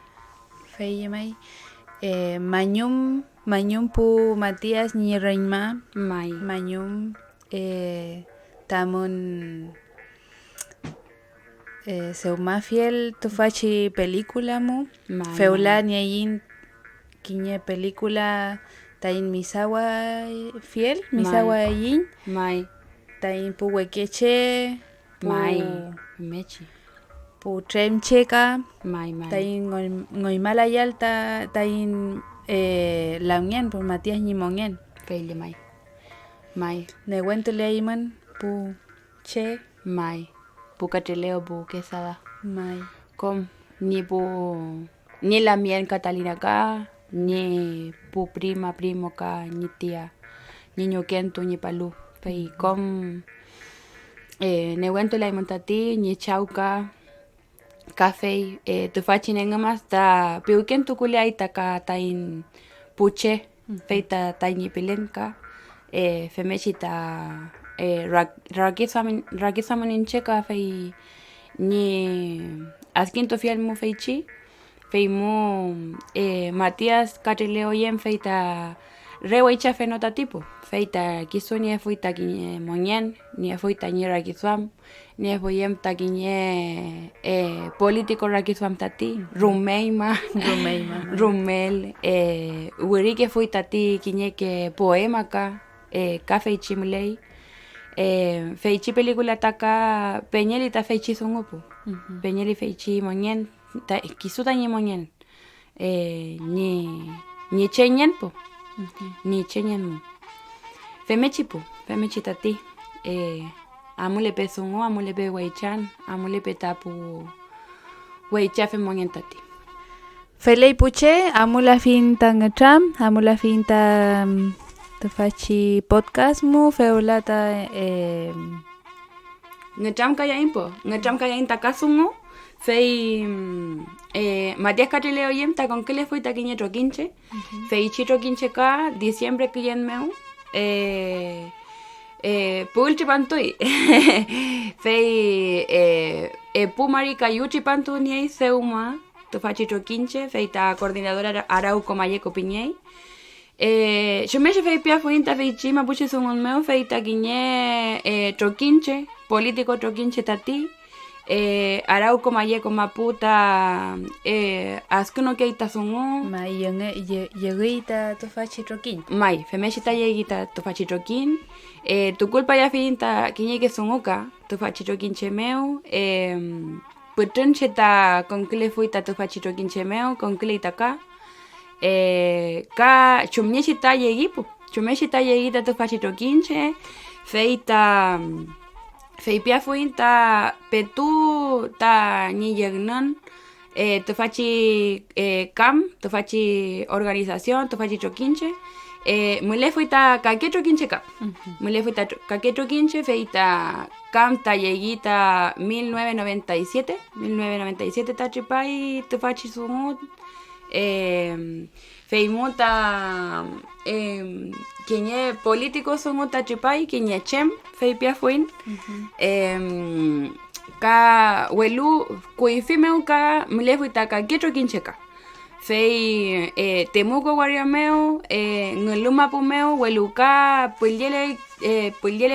Speaker 4: Fei mai mañum pu Matías ni reima
Speaker 3: mai
Speaker 4: mañum tamon seuma fiel tu fachi película mu feula ni ayin kiñe película tain misawa fiel misawa ayin
Speaker 3: mai
Speaker 4: tain pu wekeche
Speaker 3: mai mechi
Speaker 4: pu tremcheka
Speaker 3: mai
Speaker 4: tain ngoi malayal tain laungen pu Matías ni mongen
Speaker 3: feile mai
Speaker 4: ne wentule ayman pu che
Speaker 3: mai pu Catrileo pu Quesada
Speaker 4: mai
Speaker 3: kom ni la mien Catalina ka ni pu primo ka ni tía niño kento ni palu fei kom ne wentule ayman tati ni chauka café tu fachi nengamas ta piuken tu kuliaita ka tain puche feita taini pilenka femechita rakisaman incheka fei ni askin to fiel mu feichi fei mu Matías Catrileo yem feita reweicha fenota tipo feita kisonia fuita kiñe monien ni fuita ni rakisam ni foyem ta kiñe político rakisam tati rumeima rumel urike fuita ti kiñe que poema ka café chimlei feichi película taka peñeli ta feichi songopo peñeli feichi monien ta kisuta ni monien ni chenyen po ni chenyen mo femechi tati amule pe songo amule pe weichan amule pe tapu weicha fe monien tati
Speaker 4: felei puche amula finta ngacham amula finta tu fachi podcast mu feulata
Speaker 3: ngacham kaya inta kasungo fei Matías Catrileo yem ta con que le fue ta quiñe troquinche fei chitro quinche ka diciembre que yen meu pulchi pantui fei pu marica yuchi pantu ni seuma tu fachi troquinche fei ta coordinadora Arauco Mayeco Piñei yo me fei pia fuinta fei chima puche son meu fei ta quiñe troquinche político troquinche tati Arauco Mayeco Maputa Askuno Keita Sungu
Speaker 4: Mai yeguita tofachi troquín.
Speaker 3: Mai Femeshita Yeguita Tofachi Troquín Tu culpa ya finta Kiñeque Sunguka Tofachi Troquín Chemeu Putrencheta con que le fuita Tofachi Troquín Chemeu con que le itaka Ka Chumnechita Yegipo Chumeshita Yeguita Tofachi Troquinche Feita Feipia fuinta petu ta ni yegnan te faci te faci organización, te faci troquinche mule fuita kake troquinche cap. Mule fuita kake troquinche feita ta yeguita 1997 ta chipai te faci sumut feimuta quienes políticos son tachipai quienes chem feipia fuin ka welu kuifimeu ka mlefuita ka ketro kincheka fei temuco guariameu nguluma pumeu welu ka puliele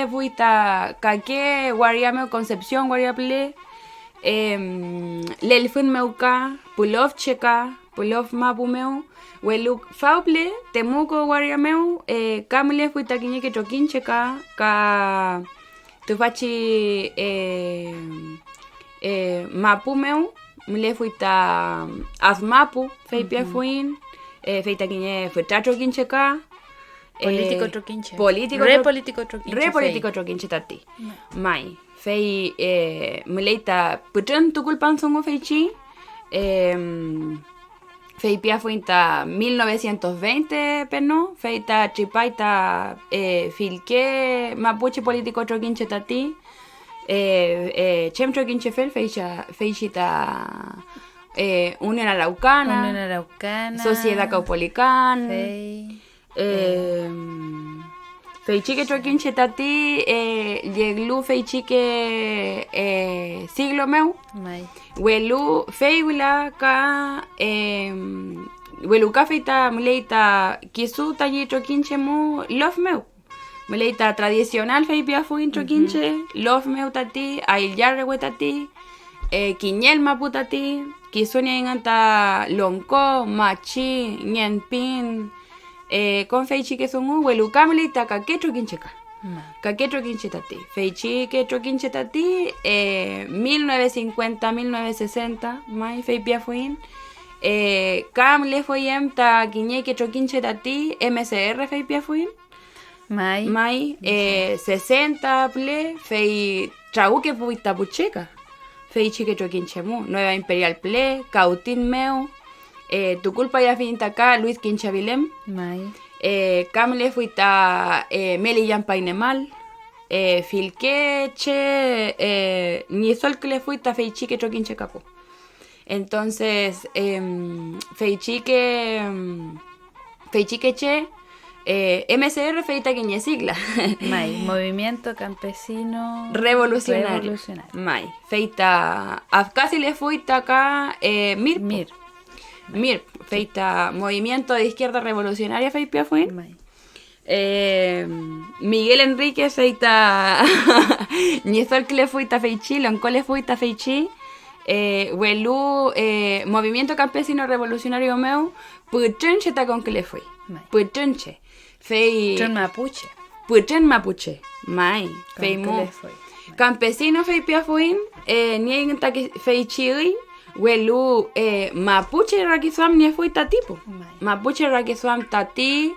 Speaker 3: fuita ka ke guariameu Concepción guariaple lelfun meuka pulov cheka pulov mapumeu Welu fauple temuco guariameu kamle fuita kiñeque troquinche ka tufachi mapumeu mle fuita asmapu feipia fuin feita kiñe fuita troquinche ka
Speaker 4: Político troquinche.
Speaker 3: Político
Speaker 4: troquinche
Speaker 3: tati. Mai fei mleita putren tu culpan songo feichi Feipia fuinta 1920 peno, feita chipaita filke mapuche político troquinche tati, chem troquinche fel feishita Unión Araucana, Sociedad Caupolicana, feichique troquinche tati, yeglu feichique siglo meu. Welu feigula ka welu ka feita muleita kisu tayi troquinche mu love meu muleita tradicional feipia fuin troquinche love meu tati aillar tati kiñel mapu tati kisunia inganta lonco machi ñenpin con feichi que sungu welu ka muleita ka que troquinche ka Kaketro Quinchitati, Feichi Ketro Quinchitati, 1950-1960, Mai Feipia Fuin, Cam Le Foyem Ta Quiñe Ketro Quinchitati, MCR Feipia Fuin, Mai 60 Ple, Fei Trauque Fuita Pucheca, Feichi Ketro Quinchemu, Nueva Imperial Ple, Cautín Meu, Tu Culpa Ya Finta acá, Luis Quinchavilem,
Speaker 4: Mai.
Speaker 3: Camle fuita Melillan Painemal, Filqueche, ni sol que le fuita Feichique Troquinche Capo. Entonces, Feichique Che, MCR feita que sigla.
Speaker 4: Mai, Movimiento Campesino
Speaker 3: Revolucionario. Mai, feita, casi le fuita acá Mir, feita Movimiento de Izquierda Revolucionaria feipia fue. Miguel Enrique feita Niesol que le fuita feichi, Lonco le fuita feichi. Welu Movimiento Campesino Revolucionario meu, Putrenche ta con que le fui. Putrenche. Fei Putren Mapuche. Mai, fei mu. Campesino feipia fuin, nien ta que feichi. Welu Mapuche Rakizuam ni fuita tipo. Mapuche Rakizuam tati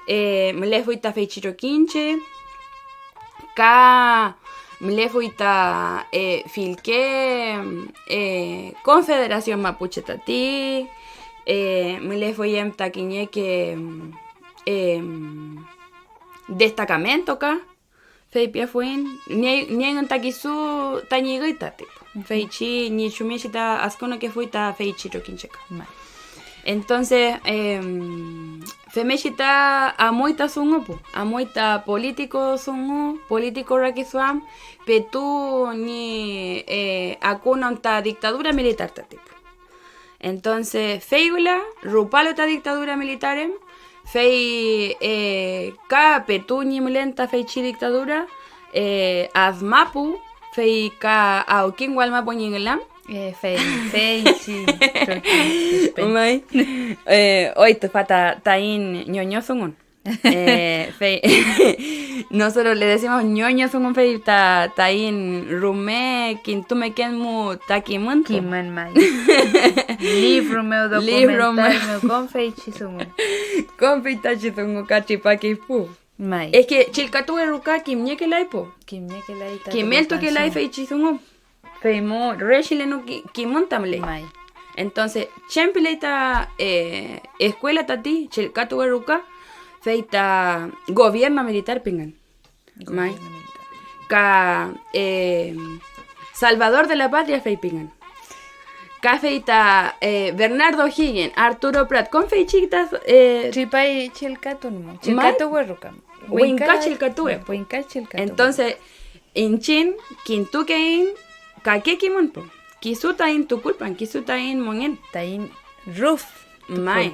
Speaker 3: mle fuita feichiro quinche. Ka mle fuita filke Confederación Mapuche tati mle fuim taquiñeque destacamento ka feipia fuin nien takisu tañiguita tipo. Feichi ni chumishita ascono que fuita feichi troquincheca. Entonces, femeshita amoita sungupu, amoita político sungu, político rakizuam, petu ni acuna ta dictadura militar ta tipo. Entonces, feigula, rupalo ta dictadura militar, fei ka petu ni mulenta feichi dictadura, azmapu, fei ka au king wal ma poñin lam.
Speaker 4: Fei, sí.
Speaker 3: Mai. Hoy te falta tain ñoño sungun. Fei. Nosotros le decimos ñoño sungun fei tain rume kintume ken mu takimun.
Speaker 4: Kiman mai. Libro meu documental meu con fei chisungu.
Speaker 3: Con fei tachisungu kachipaki pu.
Speaker 4: Mai.
Speaker 3: Es que chilkatu eruka kimñe que laipo.
Speaker 4: Kimñe que lai ta.
Speaker 3: Kimelto que lai fei chisungu. Fei mo reshileno kimuntamle.
Speaker 4: Mai.
Speaker 3: Entonces, chempeleita escuela tati, chilkatu eruka, feita gobierno militar pingan. Mai. Ka Salvador de la Patria fei pingan. Ka feita Bernardo Higgins, Arturo Prat, con fei chiquitas
Speaker 4: Chipai chilkatun mo. Chilkatu werukam.
Speaker 3: Winka chilkatue.
Speaker 4: Winka chilkatu.
Speaker 3: Entonces, inchin, kintukein, kakekimun po. Kisuta in tukulpan, kisuta in mongen.
Speaker 4: Tain roof.
Speaker 3: Mai.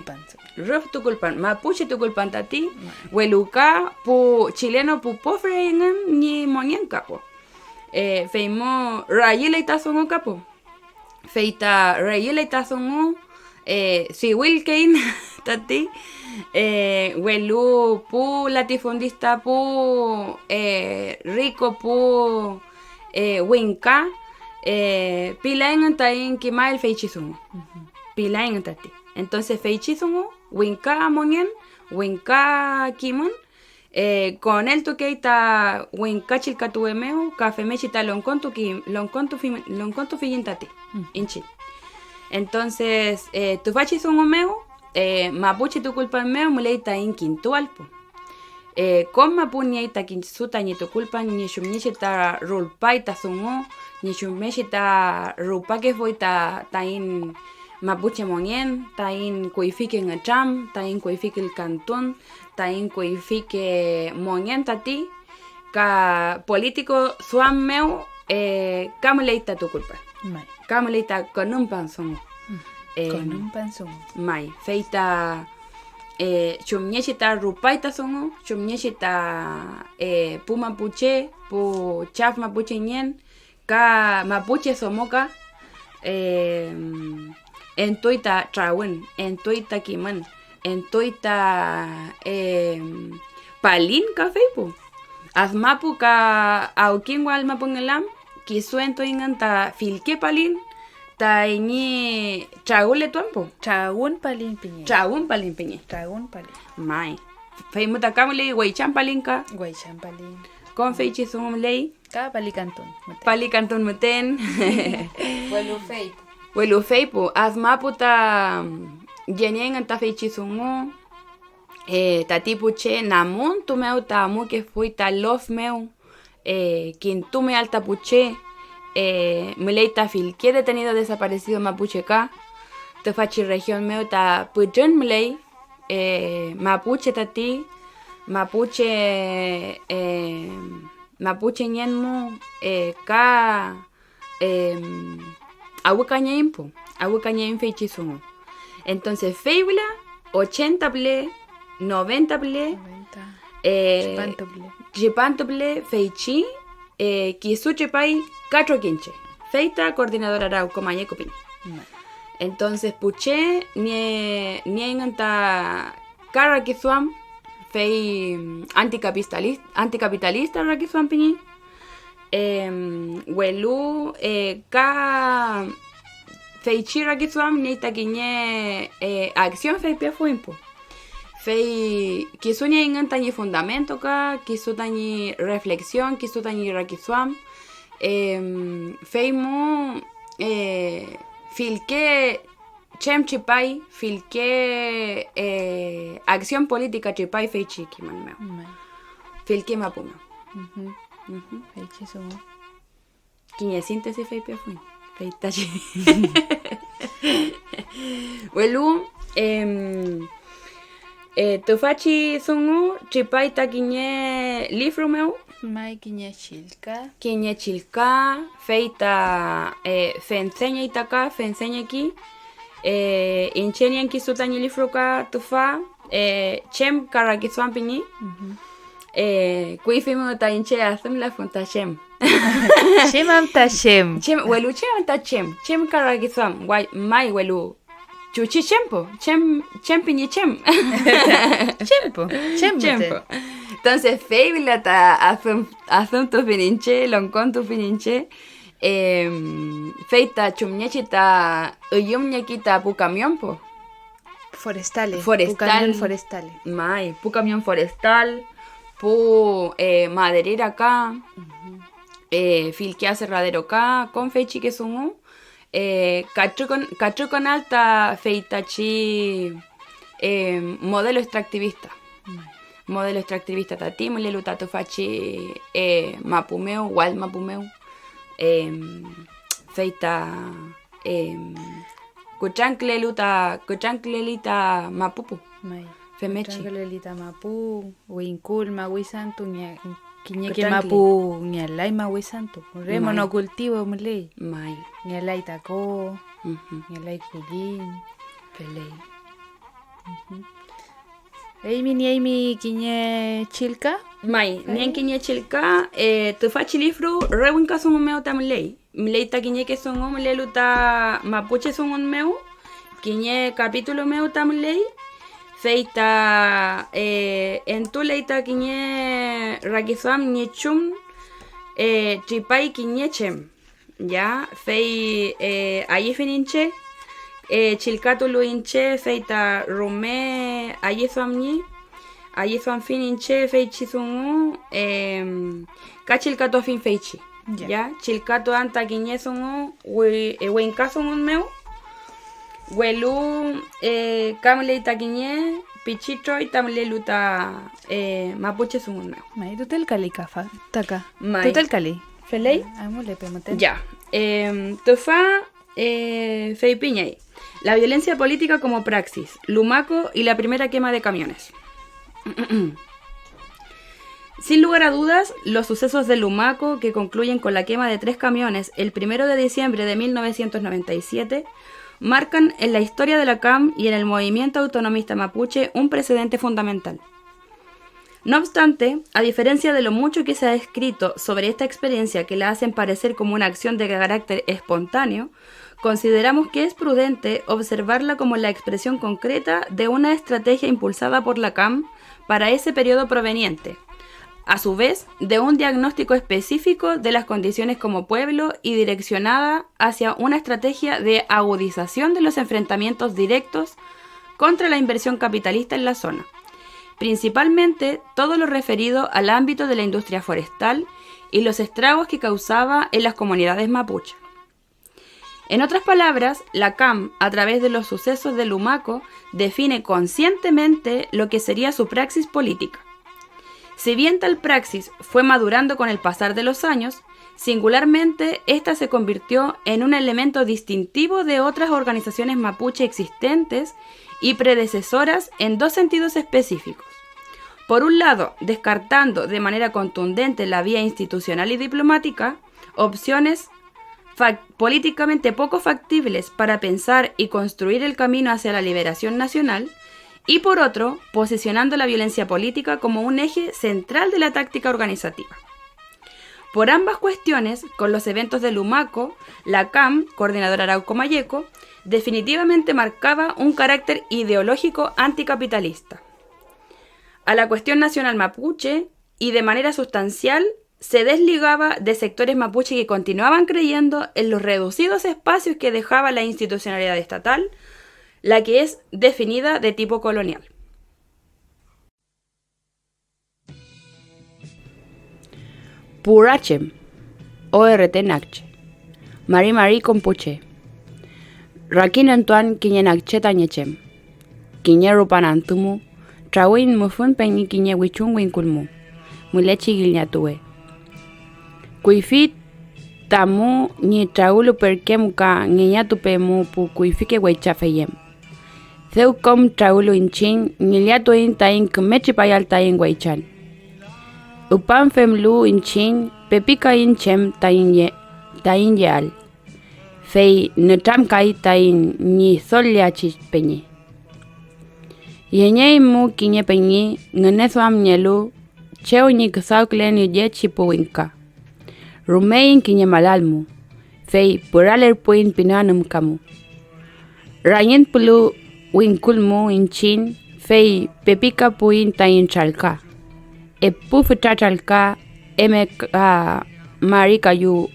Speaker 3: Ruf tukulpan, mapuche tukulpan tati, weluka pu chileno pu pofre ni mongen kapo. Feimo rayile itazungu kapo. Feita rayile itazungu, si wilkein tati, welu pu latifundista pu rico pu winka, pilaen tain kimael feichizungu. Pilaen tati. Entonces feichizungu, winka mongen, winka kimon, con el tukeita winka chilkatuemeo, kafemechita lonkontu fiyintati, inchi. Entonces, tu fachizungu meo, mapuche tu culpa meo, muleita in quintualpo. Con mapuñeita kinsuta ni tu culpa ni shumnichita rulpaita zungu, ni shumnechita rupake foita tain mapuche monien, tain kuifike ngacham, tain kuifike el cantón, tain kuifike monien tati, ka político suam meu, kamuleita tu culpa.
Speaker 4: Mai.
Speaker 3: Kamuleita con un panzongo.
Speaker 4: Con un panzongo.
Speaker 3: Mai, feita chumñechita rupaita songo, chumñechita pu mapuche, pu chaf mapuche ñen, ka mapuche somoka, entoita trawen, entoita kiman, entoita palin café pu. Azmapu ka aukinwal mapungelam, kisuento inganta filke palin, ta ini chagule tuampo.
Speaker 4: Chagun palin piñe.
Speaker 3: Chagun palin piñe.
Speaker 4: Chagun palin.
Speaker 3: Mai. Fei muta kamle weichan palinka.
Speaker 4: Guaychan palin.
Speaker 3: Con feichi sungum lei.
Speaker 4: Ka palikantun.
Speaker 3: Palikantun muten.
Speaker 4: Welu fei.
Speaker 3: Welu feipo. Azma puta yenien anta feichi sungu. Tati puche namun tu meu ta mu que fui ta lof meu. Quien tu me alta puche. Muleita filque detenido desaparecido mapuche ka. Te fachi región meu ta puchen mulei. Mapuche tati. Mapuche ñenmu ka ahucañaimpo. Ahucañaim feichisungu. Entonces feibla 80 ble 90 ble Chipantople feichi Kisuchipai 4 quinche. Feita coordinadora Arauco Mañeco Piña. Entonces puche ni enganta cara kisuam fei anticapitalista rakisuam piñi. Welu ka feichi rakisuam ni taquiñe acción fei pia fuimpo. Fei kisuña enganta ni fundamento ka kisuta ni reflexión kisuta ni rakisuam. Feimu filque chem chipai filque acción política chipai feichi kiman meu filque mapuma
Speaker 4: feichi sumo
Speaker 3: kiñe síntesis fei pia fui feitachi welu tu fachi sungu chipai ta kiñe lifru meu
Speaker 4: mai kiñe chilka
Speaker 3: feita fe enseña itaka fe enseña aquí inchenian kisuta ni lifruka tufa chem kara kisuan piñi kuifimu ta inche asum la funta chem
Speaker 4: Chem am ta chem.
Speaker 3: Chem, welu chem ta chem. Chem karakisuam. Guay, mai welu. Chuchi chempo. Chem piñi chem.
Speaker 4: Chempo.
Speaker 3: Chempo. Entonces, feibla ta asunto fininche, lonconto fininche. Feita chumñechi ta uyumñeki ta pu camión po.
Speaker 4: Forestales.
Speaker 3: Forestal.
Speaker 4: Forestales.
Speaker 3: Mai, pu camión forestal, pu maderera acá, filquea cerradero acá, con feichi que sumu, cacho con alta feitachi modelo extractivista. Modelo extractivista tatim, lelu tato fachi mapumeu, wal mapumeu, feita kuchanklelita mapupu.
Speaker 4: Mai.
Speaker 3: Femechi.
Speaker 4: Tranquilita mapu, winkul mawisantu nya kiñeque
Speaker 3: Kuchankli.
Speaker 4: mapu nyalai mawisantu. Re
Speaker 3: Mai.
Speaker 4: monocultivo mulei.
Speaker 3: Mai.
Speaker 4: Nyalai taco,
Speaker 3: Ujú.
Speaker 4: nyalai kuyin, pelei. Eimi kiñe chilka.
Speaker 3: Mai, nien kiñe chilka, tu fachilifru rewinka son un meu tamlei. Mlei ta kiñe que son un lelu ta mapuche son un meu. Kiñe capítulo meu tamlei. Feita en tu leita kiñe rakizam niechum tripai kiñechem. Ya, fei allí fininche. Chilkatu luinche feita rume allí suamni. Allí suam fininche feichi sungu. Kachilkatu fin feichi.
Speaker 4: Ya.
Speaker 3: Ya, chilkatu anta kiñe sungu. Wenka sungun meu. Welu kamle takiñe pichito y tamle luta mapuche sungun meu.
Speaker 4: Mai tutel kali kafa taka.
Speaker 3: Mai.
Speaker 4: Tutel kali.
Speaker 3: Felei?
Speaker 4: Amule pemoten.
Speaker 3: Ya. Tofa Feipiñay. La violencia política como praxis. Lumaco y la primera quema de camiones. Sin lugar a dudas, los sucesos de Lumaco, que concluyen con la quema de 3 camiones el 1 de diciembre de 1997, marcan en la historia de la CAM y en el movimiento autonomista mapuche un precedente fundamental. No obstante, a diferencia de lo mucho que se ha escrito sobre esta experiencia que la hacen parecer como una acción de carácter espontáneo, consideramos que es prudente observarla como la expresión concreta de una estrategia impulsada por la CAM para ese periodo proveniente, a su vez, de un diagnóstico específico de las condiciones como pueblo y direccionada hacia una estrategia de agudización de los enfrentamientos directos contra la inversión capitalista en la zona, principalmente todo lo referido al ámbito de la industria forestal y los estragos que causaba en las comunidades mapuche. En otras palabras, la CAM, a través de los sucesos de Lumaco, define conscientemente lo que sería su praxis política. Si bien tal praxis fue madurando con el pasar de los años, singularmente esta se convirtió en un elemento distintivo de otras organizaciones mapuche existentes y predecesoras en 2 sentidos específicos. Por un lado, descartando de manera contundente la vía institucional y diplomática, opciones políticamente poco factibles para pensar y construir el camino hacia la liberación nacional, y por otro, posicionando la violencia política como un eje central de la táctica organizativa. Por ambas cuestiones, con los eventos de Lumaco, la CAM, Coordinadora Arauco Mayeco, definitivamente marcaba un carácter ideológico anticapitalista. A la cuestión nacional mapuche, y de manera sustancial, se desligaba de sectores mapuche que continuaban creyendo en los reducidos espacios que dejaba la institucionalidad estatal, la que es definida de tipo colonial. Purachem, ORT Nakche, Mari Compuche, Rakin Antoine Kiñe Nakche Tañechem, Kiñe Rupanantumu, Trawin Mufun Peñi Kiñe Wichun Winkulmu, Mulechi Gilñatue. Kuifit tamu ni traulu perkemuka ngiñatupemu pu kuifike weichafeyem. Theucom traulu inchin niliatuin tain kmechipayal tain weichan. Upan femlu inchin pepika inchem tain yeal. Fei netram kai tain ni soliachi peñi. Yeñei mu kiñe peñi ngenesuam nyelu cheu ni ksauklen yechipuinka. Rumein kiñe malalmu. Fei puraler puin pinanum kamu. Rayen pulu winkulmu inchin. Fei pepika puin tayin chalka. Epu fita chalka emeka marika yu.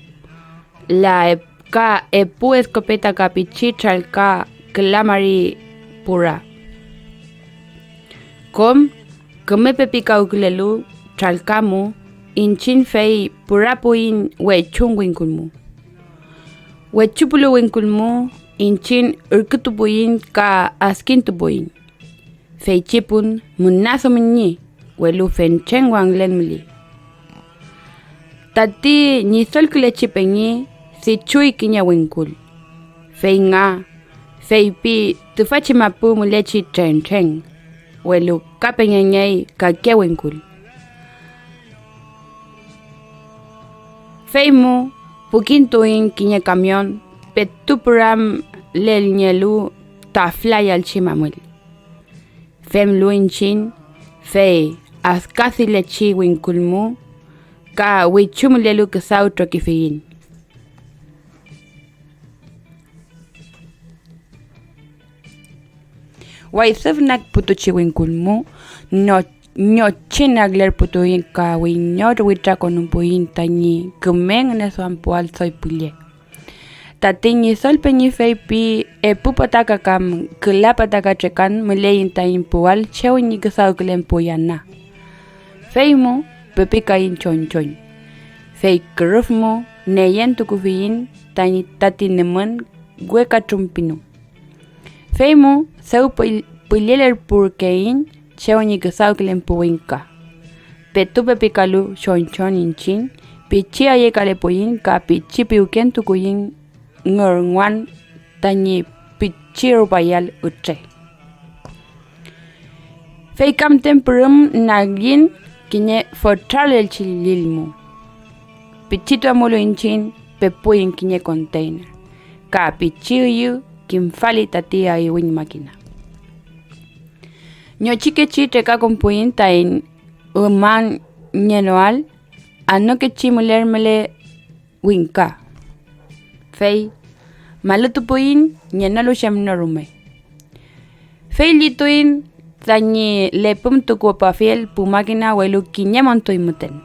Speaker 3: La epka epu escopeta kapichi chalka clamari pura. Kom kome pepika ukulelu chalkamu inchin fei purapuin wechung winkulmu. Wechupulu winkulmu inchin urkutupuin ka askintupuin. Fei chipun munaso minyi welu fenchen wanglen mili. Tati nisol kule chipenyi si chui kinya winkul. Fei nga, fei pi tufachi mapu mulechi chen welu kapenyanyay kake winkul. Fei mu pukintuin kinya camion petupuram lel nyelu taflay al chimamul. Fem luinchin fei askasi lechi winkulmu ka wichumulelu kesau trokifein. Waisevnak putuchi winkulmu no chinagler putuin ka winyor witra konumpuin tañi kumeng nesuampual soy pule. Tatiñi sol peñi fei pi pupataka kam kelapataka chekan melein tain pual chewñi kesau kelen puyana. Fei mu pepika in chon. Fei kerufmu neyen tukufiin tañi tatinemen gueka trumpinu. Fei mu seu puleler purkein chewñi kesau kelen puinka. Petu pepikalu chon inchin pichi ayekale puin ka pichi piuken tukuyin ngorngwan tañi pichi rupayal utre. Fei kam tempurum nagin kiñe fortralel chililmu. Pichito amulu inchin pepuin kiñe container. Ka pichi uyu kimfali tatia y win máquina. Ñochike chi treka compuin tain uman ñenoal ano que chimulermele winka. Fei malutupuin ñenalu shamnorume. Fei lituin tañi lepum tukupa fiel pu máquina welu kiñemonto imuten.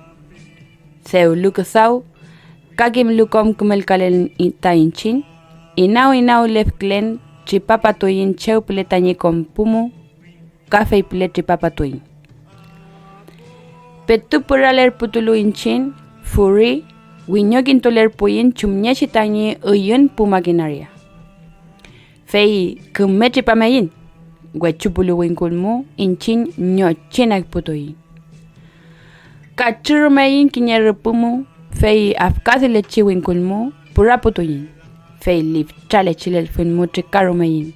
Speaker 3: Seu lukasau kakim lukom kumel kalen tainchin inau lefklen chipapa tuin cheu pletañi kompumu kafe pile chipapa tuin. Petu puraler putulu inchin furi winyokin toler puin chumnyeshi tañi uyun pu maquinaria. Fei kumechi pameyin wechupulu winkulmu inchin ñochinak putuin. Kachurumeyin kiñerupumu fei afkasi lechi winkulmu pura putuin. Fei lip chale chilel funmu chikarumeyin.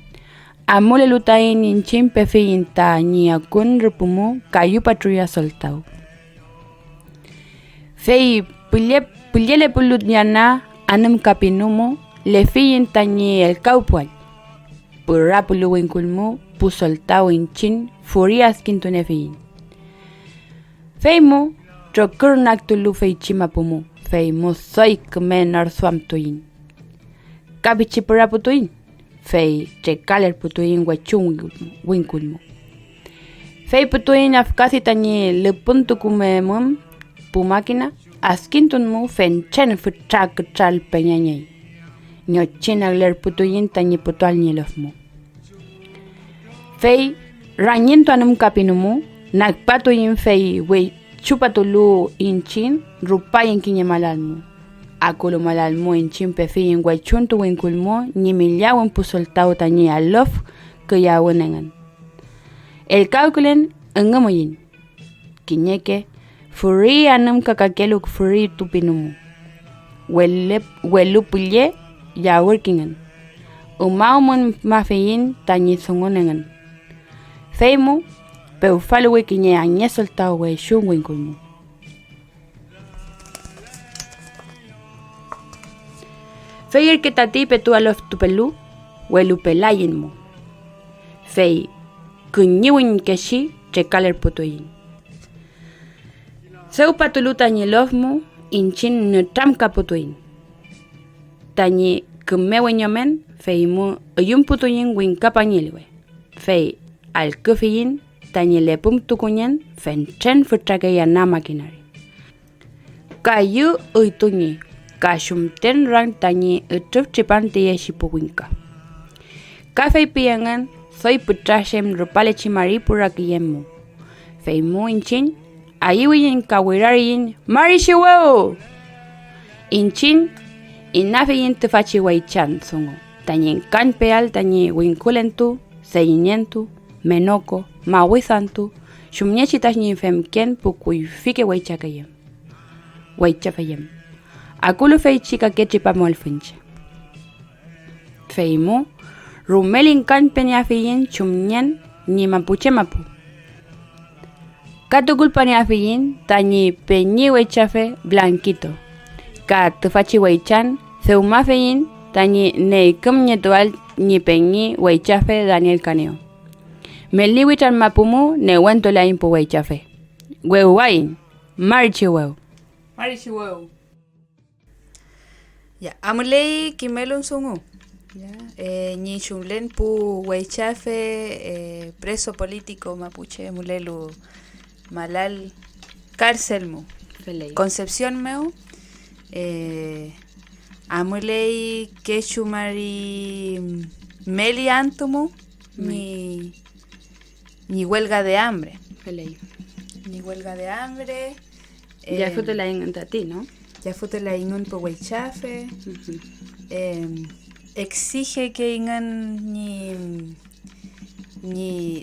Speaker 3: Amule lutain inchin pefeyin ta ñiakun rupumu kayu patrulla soltau. Fei pulyele pulut ñana anum kapinumu le fiyin tañi el kaupual. Pura pulu winkulmu pu soltau inchin furias quintune fiyin. Fei mu trokurnak tulu fei chimapumu. Fei mu soy kemen arsuam tuyin. Kapichi pura putuin. Fei chekaler putuin wechung winkulmu. Fei putuin afkasi tañi lepuntu kumemum pu máquina askintunmu fenchen futrak chal peñañay. Ñochinagler putuin tañi putual ñelofmu. Fei rañento anum kapinumu nakpatuin fei we chupatulu inchin rupayin kiñe malalmu. Akulu malalmu inchin pefiyin wechuntu winkulmu ñimillawan pusoltau tañi alof kuyawunengan. El cálculen engamoyin. Kiñeke furi anum kakakeluk furi tupinumu. Welu pulye ya workingen. Umaumun mafeyin tañi songonengan. Feimu peufaluwe kiñe añe soltau we shun winkulmu. Fei que tati petu alof tupelu welu pelayinmu. Fei kuñiwin keshi chekaler putuyin. Seu patulu tañilofmu inchin nutram kaputuin. Tañi kumewenyomen feimu uyun putuyin win kapanyilwe. Fei al kufiyin tañi lepum tukunyen fenchen futrakeya na makinari. Kayu uituñi kashumten rang tañi utrup chipan tiye shipuwinka. Kafei piyangan soy putrashem rupale chimari purakiyemu. Feimu inchin ayiwiyin kawirariyin marishiweo. Inchin inafiyin tufachiwaichan songo. Tañi kan peal tañi winkulentu, seyinyentu, menoko, mawisantu, shumñechitas ñi femken pukuy fike weichakayem. Weichafayem. Akulu fei chica que chipamol finche. Feimu, rumelin kan peniafiyin chumnyen ni mapuche mapu. Katukul peniafiyin tañi peñi weichafe blanquito. Katufachi weichan seumafeyin tañi neikum nietual ni peñi weichafe Daniel Caneo. Meliwichan mapumu ne wento la impu weichafe. Weuwain, marchi weu. Marchi weu.
Speaker 4: Ya, amulei kimelun sungu. Ya, ni chumlen pu weichafe preso político mapuche mulelu malal cárcel mu. Concepción meu amulei quechumari meli antumu ni huelga de hambre. Ni huelga de hambre.
Speaker 3: Ya fue la a ti, ¿no?
Speaker 4: Ya fue la ingun po weichafe. Exige que ingan ni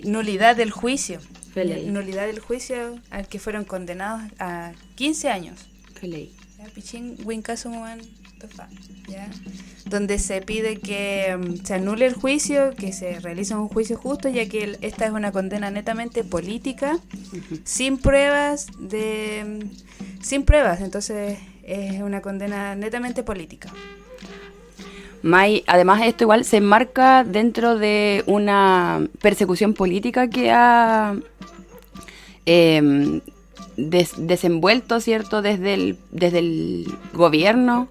Speaker 4: nulidad del juicio. Nulidad del juicio al que fueron condenados a 15 años. Ya, pichín winkasuman tofa, ya, donde se pide que se anule el juicio, que se realice un juicio justo, ya que esta es una condena netamente política, sin pruebas, entonces es una condena netamente política.
Speaker 3: May, además esto igual se enmarca dentro de una persecución política que ha desenvuelto, ¿cierto?, desde el gobierno,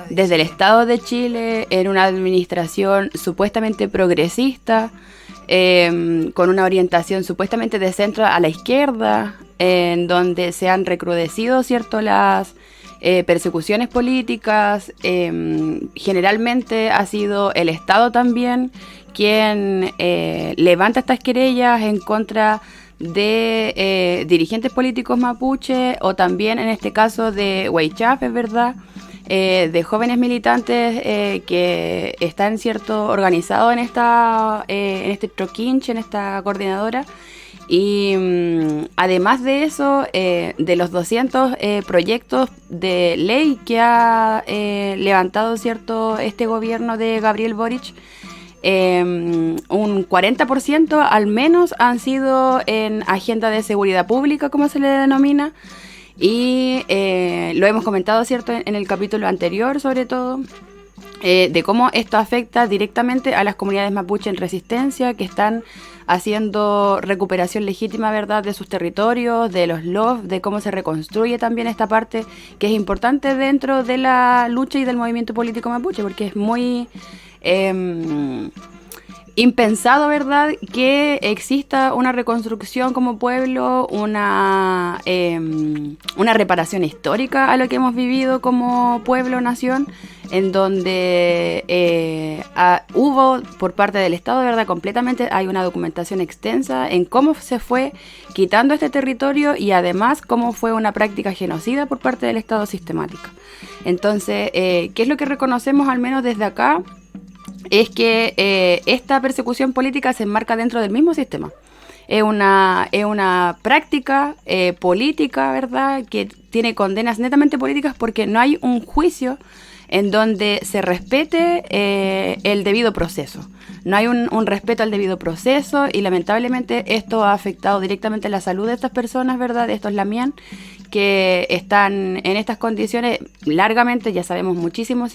Speaker 3: desde el Estado de Chile, en una administración supuestamente progresista, con una orientación supuestamente de centro a la izquierda, en donde se han recrudecido, ¿cierto?, las persecuciones políticas. Generalmente ha sido el Estado también quien levanta estas querellas en contra de dirigentes políticos mapuche, o también en este caso de weichafe, ¿verdad?, de jóvenes militantes que están, cierto, organizados en este troquinche, en esta coordinadora. Y además de eso, de los 200 proyectos de ley que ha levantado, cierto, este gobierno de Gabriel Boric, un 40% al menos han sido en agenda de seguridad pública, como se le denomina, y lo hemos comentado, cierto, en el capítulo anterior, sobre todo, de cómo esto afecta directamente a las comunidades mapuche en resistencia, que están haciendo recuperación legítima, ¿verdad?, de sus territorios, de los LOF, de cómo se reconstruye también esta parte, que es importante dentro de la lucha y del movimiento político mapuche, porque es muy impensado, ¿verdad?, que exista una reconstrucción como pueblo, una reparación histórica a lo que hemos vivido como pueblo-nación, en donde hubo por parte del Estado, ¿verdad?, completamente, hay una documentación extensa en cómo se fue quitando este territorio, y además cómo fue una práctica genocida por parte del Estado sistemática. Entonces, ¿qué es lo que reconocemos al menos desde acá? Es que esta persecución política se enmarca dentro del mismo sistema. Es una práctica política, ¿verdad?, que tiene condenas netamente políticas, porque no hay un juicio en donde se respete el debido proceso. No hay un respeto al debido proceso, y lamentablemente esto ha afectado directamente la salud de estas personas, ¿verdad?, de estos lamien, que están en estas condiciones largamente. Ya sabemos muchísimos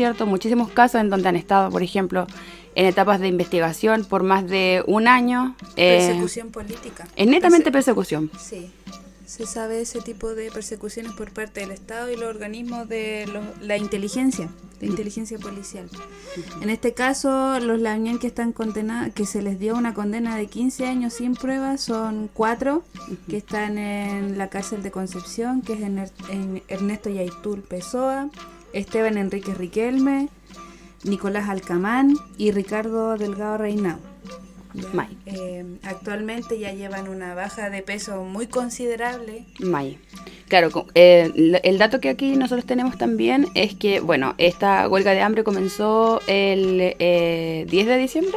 Speaker 3: casos en donde han estado, por ejemplo, en etapas de investigación por más de un año.
Speaker 4: Persecución política.
Speaker 3: Es netamente persecución.
Speaker 4: Sí. se sabe ese tipo de persecuciones por parte del Estado y los organismos de la inteligencia policial. En este caso, los Lagnién que están condenados, que se les dio una condena de 15 años sin pruebas, son 4 que están en la cárcel de Concepción, que es en Ernesto Yaitul Pessoa, Esteban Enríquez Riquelme, Nicolás Alcamán y Ricardo Delgado Reinao.
Speaker 3: May.
Speaker 4: Actualmente ya llevan una baja de peso muy considerable.
Speaker 3: May. Claro, el dato que aquí nosotros tenemos también es que, bueno, esta huelga de hambre comenzó el 10 de diciembre.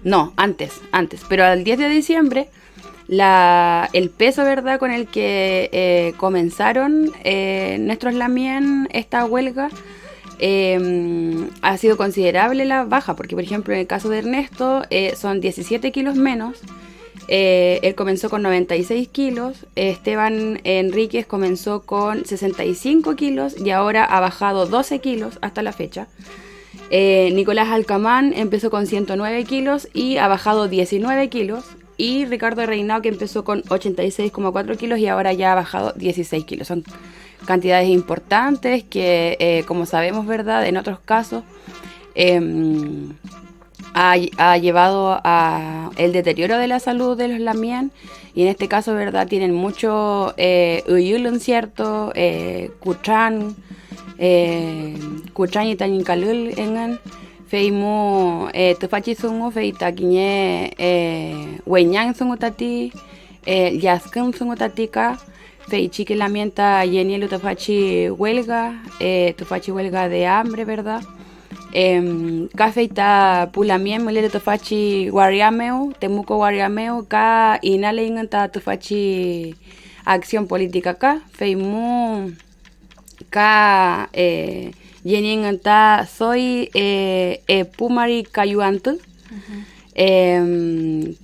Speaker 3: No, antes, pero el 10 de diciembre el peso, ¿verdad?, con el que comenzaron nuestros Lagnién esta huelga, ha sido considerable la baja, porque por ejemplo en el caso de Ernesto son 17 kilos menos. Él comenzó con 96 kilos, Esteban Enríquez comenzó con 65 kilos y ahora ha bajado 12 kilos hasta la fecha. Nicolás Alcamán empezó con 109 kilos y ha bajado 19 kilos. Y Ricardo Reinao, que empezó con 86,4 kilos y ahora ya ha bajado 16 kilos. Son cantidades importantes que, como sabemos, ¿verdad?, en otros casos ha llevado a el deterioro de la salud de los Lagnién, y en este caso, ¿verdad?, tienen mucho uyulun, ¿cierto? Kuchan y Tañincalul engan feimu tufachi sungu feita kiñe weñan sungu tati yaskun sungu tatika feichi que lamenta yenielu tufachi huelga de hambre, ¿verdad? Ka feita pulamien mulele tufachi guariameu temuco guariameu ka inale inganta tufachi acción política ka feimu ka Yeninganta soy Pumari Kayuantu.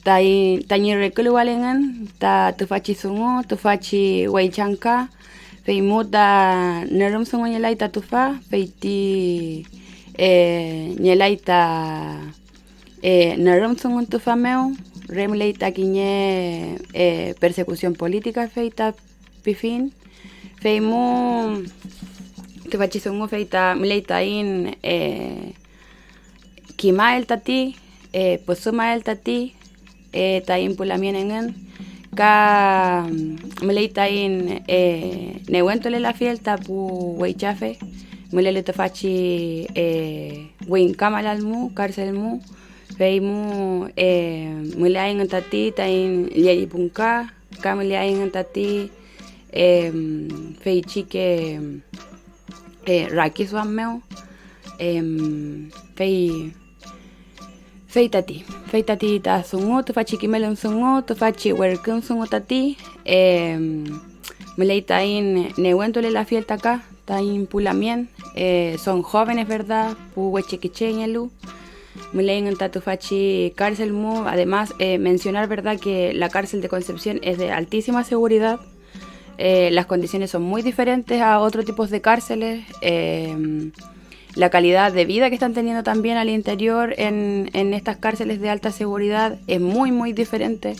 Speaker 3: Tañi Rekuluwalengan, ta tufachi sungo, tufachi Weichanka, Feimuta Nerum sungo nyelaita tufa, Feiti nyelaita Nerum sungo tufa meu, Remleita kiñe persecución política, Feita Pifin, Feimu. Tufachi sungu feita mileita in kima el tati posuma el tati tain pulamien engen ka mileita in newentole la fiel tapu weichafe milele tufachi win kamalalmu karselmu feimu milain tati tain liaipunka kamilain tati feichike Raki suameo fei tati ta sungo tufachi kimelun sungo tufachi werkun sungo tati mileita in newentole la fiel taka tain pulamien son jóvenes, ¿verdad? Pu wechiquicheñelu milein ta tufachi cárcel mu. Además mencionar, ¿verdad?, que la cárcel de Concepción es de altísima seguridad. Las condiciones son muy diferentes a otros tipos de cárceles. La calidad de vida que están teniendo también al interior en estas cárceles de alta seguridad es muy, muy diferente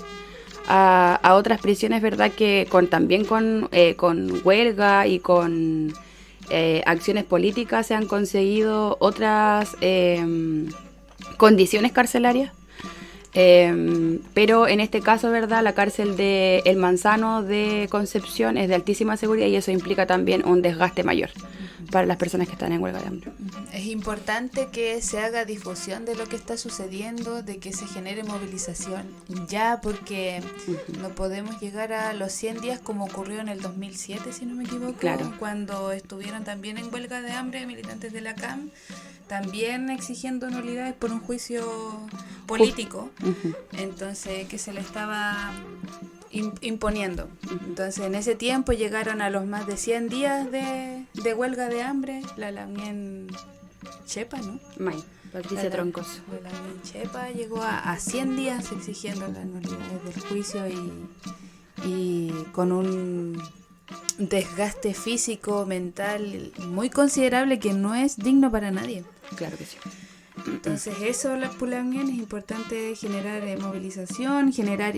Speaker 3: a otras prisiones, ¿verdad?, que también con huelga y con acciones políticas se han conseguido otras condiciones carcelarias. Pero en este caso, ¿verdad?, la cárcel de El Manzano de Concepción es de altísima seguridad y eso implica también un desgaste mayor para las personas que están en huelga de hambre.
Speaker 4: Es importante que se haga difusión de lo que está sucediendo, de que se genere movilización ya, porque no podemos llegar a los 100 días como ocurrió en el 2007, si no me equivoco,
Speaker 3: claro,
Speaker 4: cuando estuvieron también en huelga de hambre militantes de la CAM, también exigiendo nulidades por un juicio político, entonces que se le estaba imponiendo. Entonces en ese tiempo llegaron a los más de 100 días de huelga de hambre, la Lagnién Chepa, ¿no?
Speaker 3: Patricia Troncoso.
Speaker 4: La Lagnién Chepa llegó a 100 días exigiendo las nulidades del juicio y con un desgaste físico, mental muy considerable que no es digno para nadie.
Speaker 3: Claro que sí.
Speaker 4: Entonces eso también es importante generar movilización, generar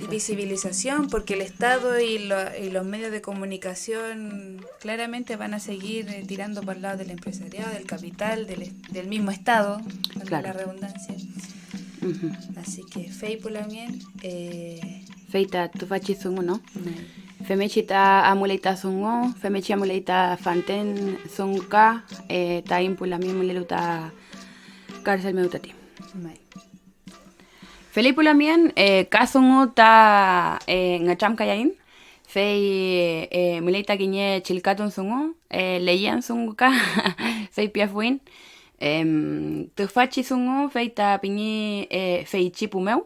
Speaker 4: visibilización, porque el Estado y los medios de comunicación claramente van a seguir tirando por el lado del empresariado, del capital, del mismo Estado,
Speaker 3: Claro.
Speaker 4: la redundancia. Así que también
Speaker 3: Feita tufachi sungu, ¿no? Femechita amuleita sungu, femechi amuleita fanten sunka, ta impula mi muleluta cárcel meutati. Felipula mien, kasungu ta ngacham kayain, fei muleita guiñe chilkatun sungu, leyan sungu ka, fei piafuin, tufachi sungu, feita piñi fei chipumeu.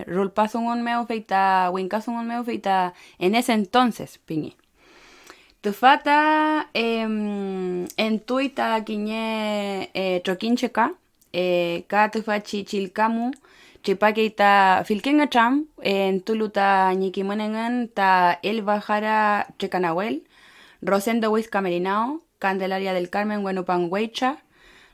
Speaker 3: Rulpa sungun meu feita winka sungun meu feita en ese entonces piñi tufata en tuita quiñe troquincheca ka tufachi chilkamu chipakeita filkenga cham en tuluta ñikimonengan ta el bajara checanahuel Rosendo Wiz Camerinao Candelaria del Carmen Huenupan Huecha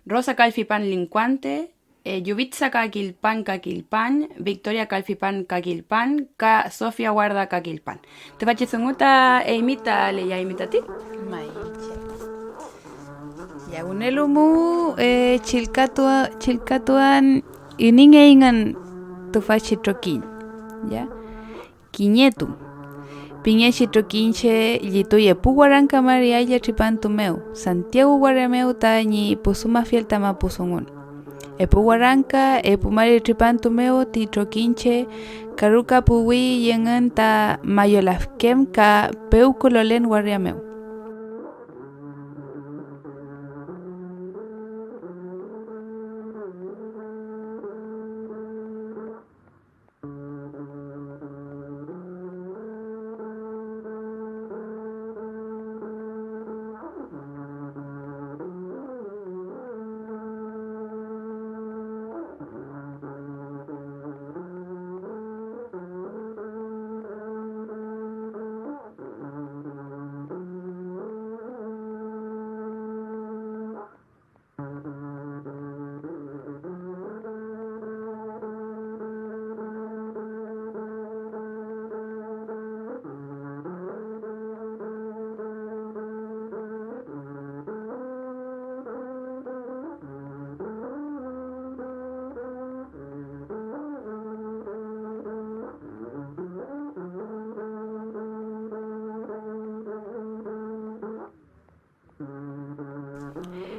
Speaker 3: Rosa Calfipan Lincuante Yubitsa Kakilpan, Victoria Calfipan Kakilpan, Ka Sofia Guarda Kakilpan. Te fachisunguta imita leya imitati?
Speaker 4: Ya unelumu chilkatuan iningeingan tufachi trokin, ya kiñetu. Piñechi troquinche yituye puguaranca María ya tripantumeu, Santiago Guarameu tañi pusuma fiel tamapusungun. Epu Guaranca, epu mari tripantumeo ti troquinche, caruca puwi yengan ta mayolafkem ka peucololen guarriameu.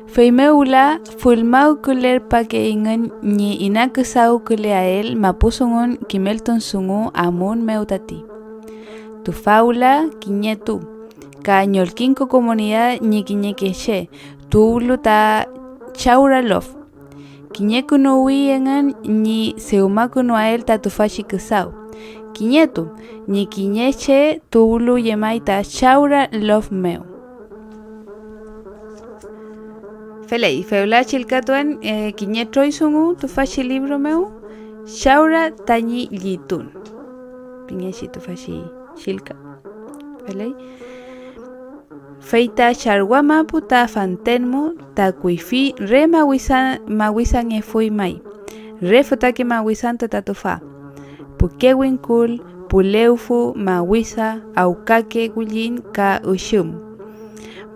Speaker 4: Feimeula fulmau kuler pake ingan ni inakusau kule a él mapusungun kimelton sungu amun meutati. Tu faula kiñetu. Ka ñolkinko comunidad ni kiñekeche. Tu luta chauralov. Kiñeku no wiengan ni seumaku no a él tatufashi kusau. Kiñetu ni kiñeche tu lu yemaita chaura love meu. Felei, feula chilkatuan kiñetroi sungu tu fashi libro meu, shaura tañi litun. Piñechi tu fashi chilka. Felei. Feita charguama puta fantenmu ta kuifi re mawisan e fui mai. Re futaki mawisan ta tatufa. Pukewin kul, puleufu mawisa aukake gulin ka ushum.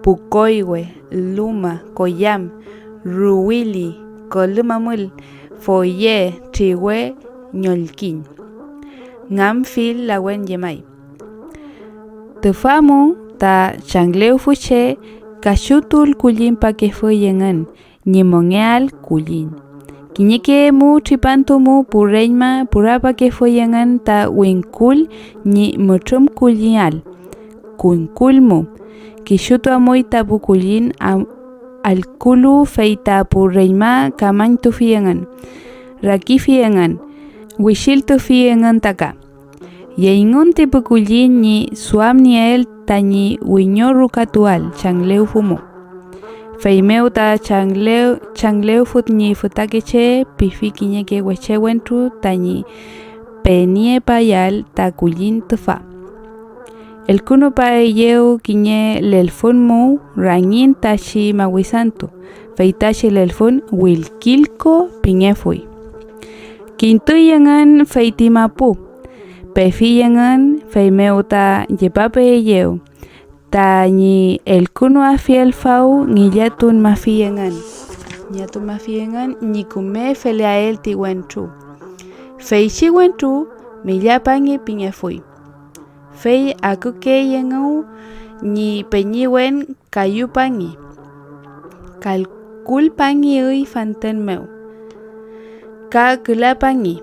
Speaker 4: Pukoiwe, Luma, Koyam, Ruwili, Kolumamul, Foye, Triwe, Ñolkin. Ngam fil la wen yemai. Tufamu ta changleu fuche, kashutul kulin pa que fue yengan, Nimongeal kulin. Kiñeke mu tripantu mu pureima purapa que fue yengan ta winkul ni mutrum kulial. Kunkulmu. Kishutu amoy tapu kulin al kulu feita pureima kaman tu fiengan. Raki fiengan. Wishil tu fiengan taka. Yeingun tipu kulin ni suam ni el tañi wiñoru katual changleu fumu. Feimeu ta changleu fut ni futakeche pifi kiñeke weche wentru tañi penie payal ta kulin tufa. El kuno pa yeu kiñe lel funmu rangin tashi mawisantu. feitache lelfun wilkilko piñefui. Kintuyangan feitimapu. Pefiyangan feimeuta yepape yeu. Ta ni el kuno afiel fau ni yatun mafiyangan. Nyatun mafiyangan ni kume feleael ti wentru. Feichi wentru millapangi piñefui. Fei akuke yangau ni peñiwen kayupangi. Kalkulpangi uy fanten meu. Ka kulapangi.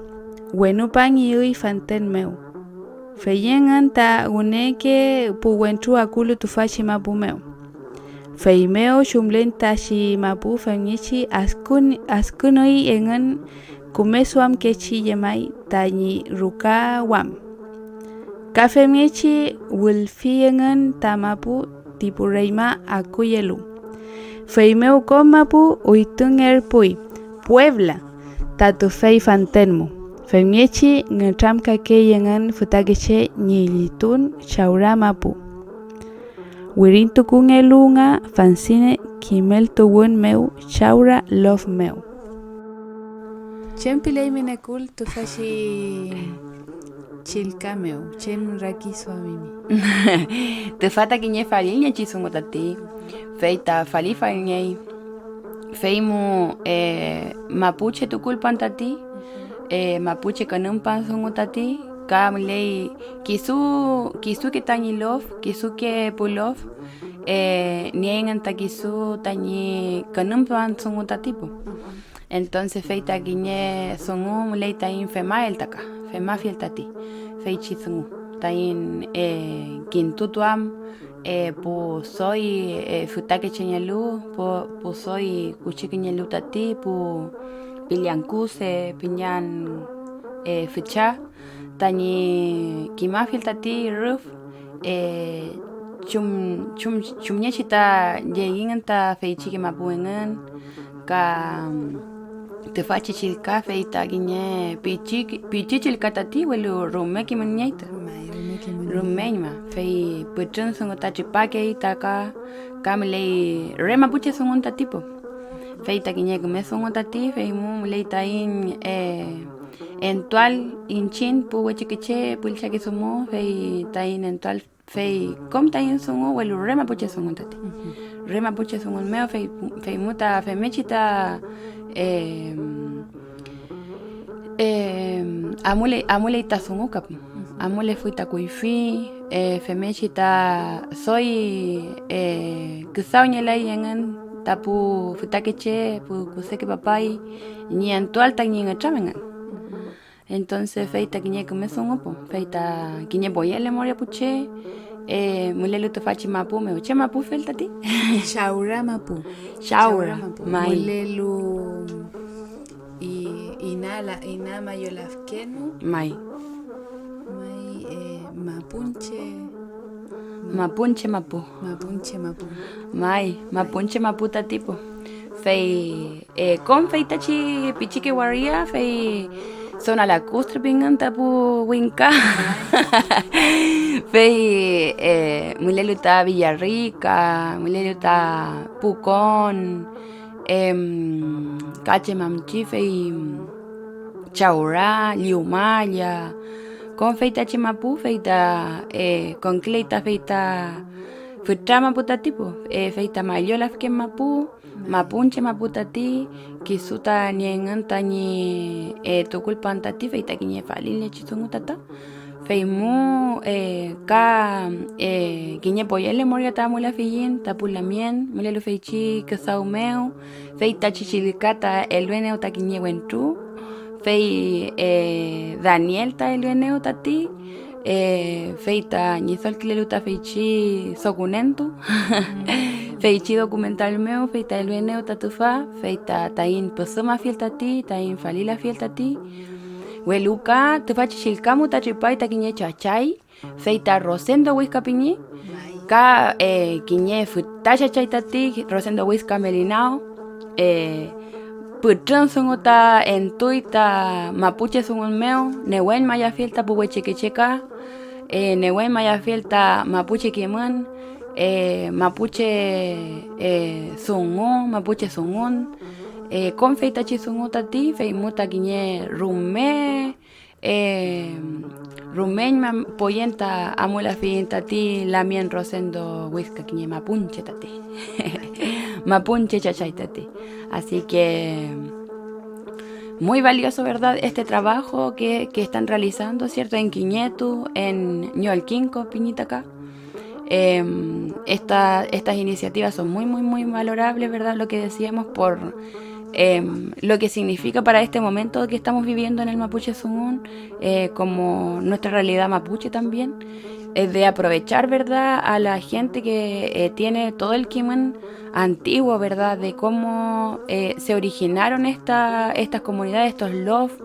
Speaker 4: Wenupangi uy fanten meu. Feyengan ta uneke pu wentru akulu tufashi mapu meu. Feimeo shumlen tashi mapu femnichi askunoi engan kumesuam kechi yemai tañi ruka wam. Ka femnichi wulfiyengan tamapu tipureima akuyelu. Feimeo komapu uitunger pui Puebla tatu fei fantenmu. Femniechi ngetramka keyengan futageche nyilitun chauramapu. Wirintu kungelunga fansine kimel tuwun meu chaura love meu. Chem pilei minekul tufashi chilka meu. Chem rakiso amimi.
Speaker 3: Te fata kinye falinye chisungotati. Feita fali falinye. Feimu mapuche tu kulpan tati. Mapuche kanumpan sungutati. Kamlei kisu ke tani love, kisu ke pulov. Niengan ta kisu tani kanumpan sungutatipo. Entonces feita kinye sungu mulei tain fema el taka. Fema fiel tati. Feichi sungu. Tain kintutuam. Pu soy futake cheñalu. Pu soy kuchiki ñalu tati. Pu pilyankuse, pinyan ficha. Tani kimafil tati roof chumnyechita yegingan ta feichi ke mapuengan ka te fachi chilka feita giñe pichi chilka tati welu rume ki manyaita rumeñma fei putun sungo ta chipake itaka kamlei rema puche sungo tatipo feita giñe gume sungo tati fei mu leita in entual inchin pu wechikiche pulcha que sumo fei tain entual fei kom tain sumo welu rema puche sumo tati rema puche sumo meo fei muta fei mechita amule ita sumo kap amule fuita kuifi fei mechita soy kusau nyelai yangan tapu futakeche pu kuseke papai ni entual tan ni ngachamengan. Entonces feita kiñe kumesongopo feita kiñe boyele moria puche mulelu to fachi mapu me uche mapu feltati
Speaker 4: Chaura mapu.
Speaker 3: Chaura mai
Speaker 4: Mulelu inama yolafkenu
Speaker 3: mai mapunche mapu mai mapunche mapu tatipo fei con feita chi pichique waria fei zona lacustre pingan tapu winka fei mulelu ta Villarrica mulelu ta Pucón cache mamchi fei Chaura Liumaya con feita chimapu feita con cleita feita futrama putatipo feita mayola que mapu mapunche maputati kisuta nienganta ni tukulpan tati feita kiñe falile chisungutata feimu ka kiñe poyele moria tamula fiyin tapulamien mulelu feichi kasaumeu feita chichilicata elweneu takiñe wentru fei Daniel ta elweneu tati feita ñizol kileluta feichi sokunentu feichi documental meu feita elweneu tatufa feita tain posoma fiel tati tain falila fiel tati weluka tufachi chilkamu tachipai takiñe chachay feita rosendo wiskapiñi ka kiñe futasha chay tati rosendo wiska melinao putran sungota entuita mapuche sungun meu newen maya fielta puwechekecheca newen maya fielta mapuche keman mapuche sungu, mapuche sungun, con feita chisungu tati, feimuta quiñe rume, rumeñ poyenta amula fin tati, lamien rosendo whisca quiñe mapunche tati, mapunche chachay tati. Así que muy valioso, ¿verdad? Este trabajo que están realizando, ¿cierto? En Quiñetu, en Ñualquinco, Piñitacá. Estas iniciativas son muy valorables, ¿verdad? Lo que decíamos por lo que significa para este momento que estamos viviendo en el Mapuche Sungún, como nuestra realidad mapuche también, de aprovechar, ¿verdad?, a la gente que tiene todo el quimen antiguo, ¿verdad?, de cómo se originaron estas comunidades, estos lof,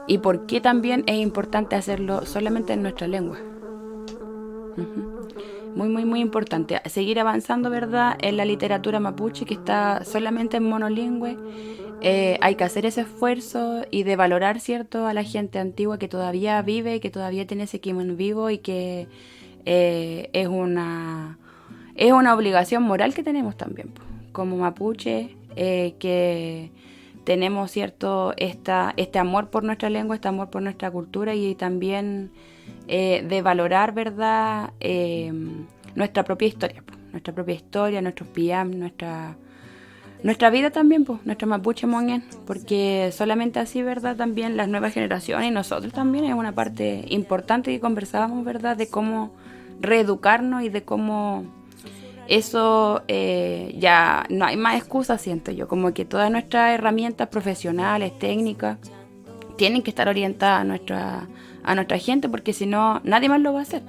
Speaker 3: y por qué también es importante hacerlo solamente en nuestra lengua. Muy importante. Seguir avanzando, ¿verdad?, en la literatura mapuche que está solamente en monolingüe. Hay que hacer ese esfuerzo y de valorar, ¿cierto?, a la gente antigua que todavía vive, que todavía tiene ese quimen vivo y que es una obligación moral que tenemos también, como mapuche, que tenemos, ¿cierto?, este amor por nuestra lengua, este amor por nuestra cultura y también de valorar, ¿verdad?, nuestra propia historia, nuestros piam, nuestra vida también, nuestra mapuche mongen, porque solamente así, ¿verdad?, también las nuevas generaciones y nosotros también es una parte importante que conversábamos, ¿verdad?, de cómo reeducarnos y de cómo eso ya no hay más excusas, siento yo, como que todas nuestras herramientas profesionales, técnicas, tienen que estar orientadas a nuestra gente, porque si no, nadie más lo va a hacer.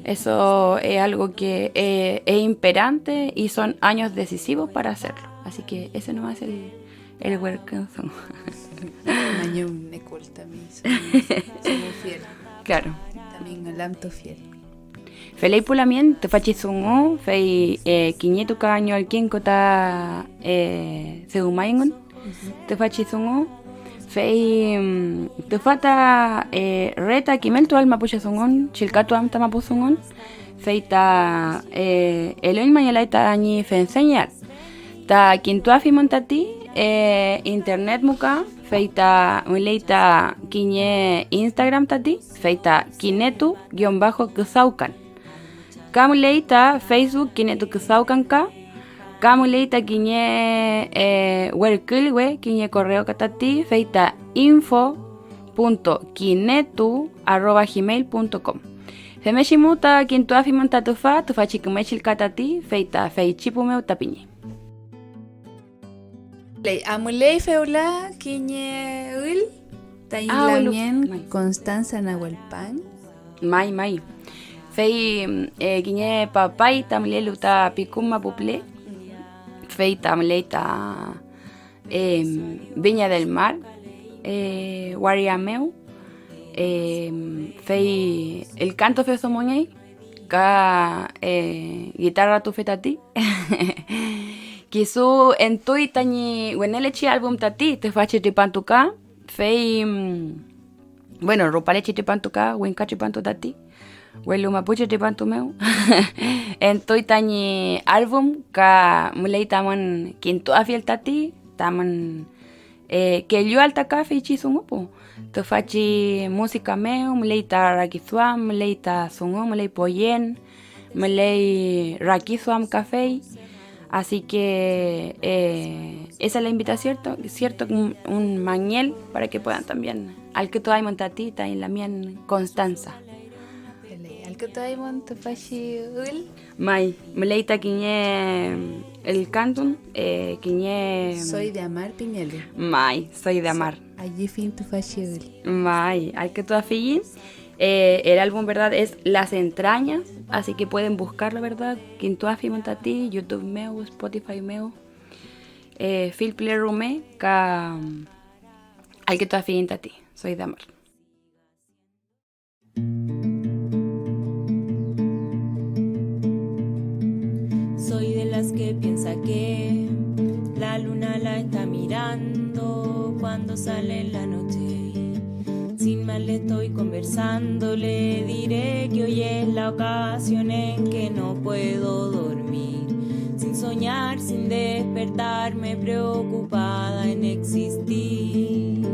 Speaker 3: Eso es algo que es imperante y son años decisivos para hacerlo. Así que ese no es el welcome song.
Speaker 4: Maño me cool también, somos fiel.
Speaker 3: Claro.
Speaker 4: También el amto fiel.
Speaker 3: Felei pulamien, te fachisungó, fei quiñetuca año al quinco ta seumaingon, te fachisungó. Fei te fata reta kimel tu al mapuche sungon chilcatu am ta mapu sungon fei ta eloin mañala ta añi fe enseñar ta quintuafi montati internet muka fei ta uleita quiñe Instagram tati fei ta kinetu _kusaukan kamuleita Facebook kinetu kusaukan ka kamuleita quiñe werkulwe quiñe correo katati feita info.kinetu@gmail.com femechimuta quintuafi montatufa tufa chikumechil katati feita feichipumeu tapiñi
Speaker 4: amulei feula quiñe ul tainlamien Constanza Nahuelpan
Speaker 3: mai fei quiñe papay tamle luta picuma puple feita mleita Viña del Mar, Guariameu, fei el canto fe somoñei, ka guitarra tu fetati, kisu en tui tañi wenelechi album tati te fache tripantuka, fei bueno rupalechi tripantuka, winkachi pantu tati. Huelu mapuche tripantu meu. Entoi tañi album ka mulei taman quinto afiel tati taman que yo alta café y chisungupo. To fachi música meu, mulei ta rakisuam, mulei ta sungu, mulei poyen, mulei rakisuam café. Así que esa es la invitación, cierto, un mañel para que puedan también al que toda montatita en la mien Constanza.
Speaker 4: ¿Qué tal, Montefashi Ul?
Speaker 3: Mai, meleita quiñe el cantón, quiñe.
Speaker 4: Soy de Amar Piñelo.
Speaker 3: Mai, soy de Amar.
Speaker 4: Allí fin tu fashi Ul.
Speaker 3: Mai, al que toda fillin. El álbum, ¿verdad?, es Las Entrañas, así que pueden buscarlo, ¿verdad? Quintuafi Montati, YouTube meu, Spotify meu, Phil Player Rume, ka al que toda fillin tati, soy de Amar.
Speaker 8: Soy de las que piensa que la luna la está mirando cuando sale en la noche. Sin mal le estoy conversando, le diré que hoy es la ocasión en que no puedo dormir. Sin soñar, sin despertarme, preocupada en existir.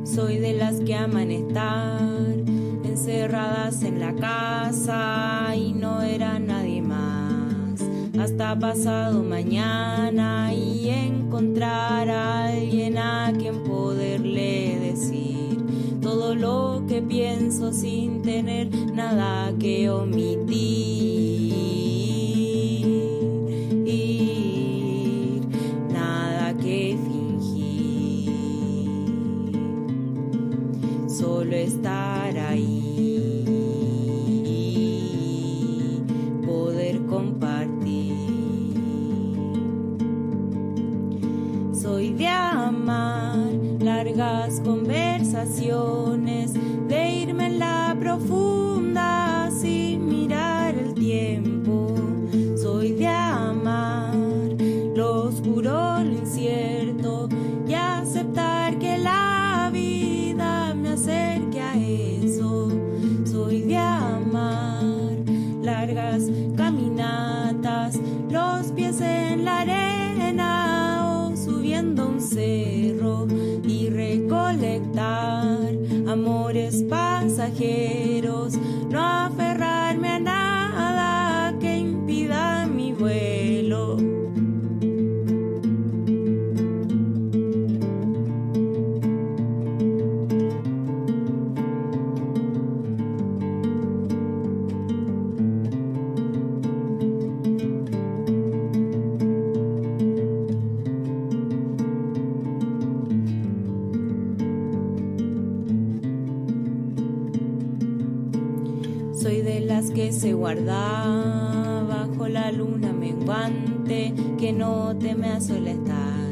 Speaker 8: Soy de las que aman estar encerradas en la casa y no era nadie más hasta pasado mañana y encontrar a alguien a quien poderle decir todo lo que pienso sin tener nada que omitir, nada que fingir, solo estar ahí, poder compartir. Soy de amar largas conversaciones, de irme en la profunda sin mirar el tiempo. Soy de amar lo oscuro, lo incierto y aceptar que la vida me acerque a eso. Soy de amar largas caminatas, los pies en la arena o subiendo un cerro y recolectar amores pasajeros, no aferrarme a nada que impida mi vuelo. Soy de las que se guarda bajo la luna menguante, que no teme a sola estar.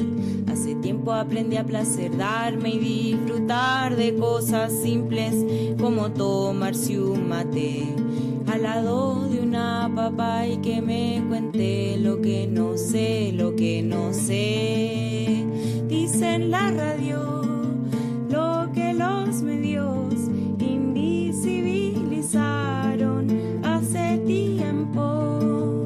Speaker 8: Hace tiempo aprendí a placer darme y disfrutar de cosas simples como tomarse un mate al lado de una papa y que me cuente lo que no sé, lo que no sé. Dice en la radio lo que los medios invisibilizaron hace tiempo,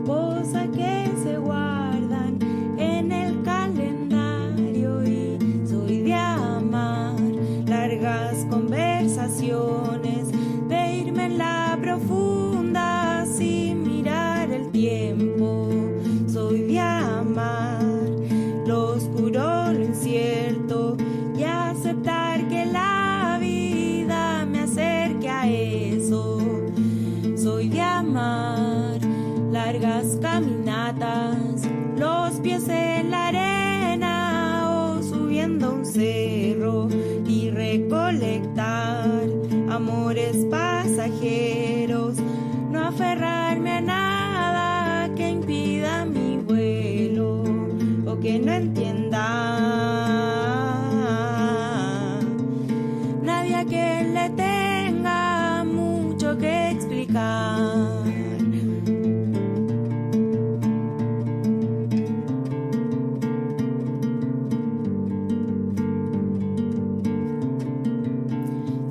Speaker 8: cosas que se guardan en el calendario, y soy de amar largas conversaciones, de irme en la profunda sin mirar el tiempo. Soy de amar lo oscuro, lo incierto y aceptar que la vida me acerque a eso. Soy de amar largas caminatas, los pies en la arena o subiendo un cerro y recolectar amores pasajeros, no aferrarme a nada que impida mi vuelo o que no entienda nadie a quien le tenga mucho que explicar.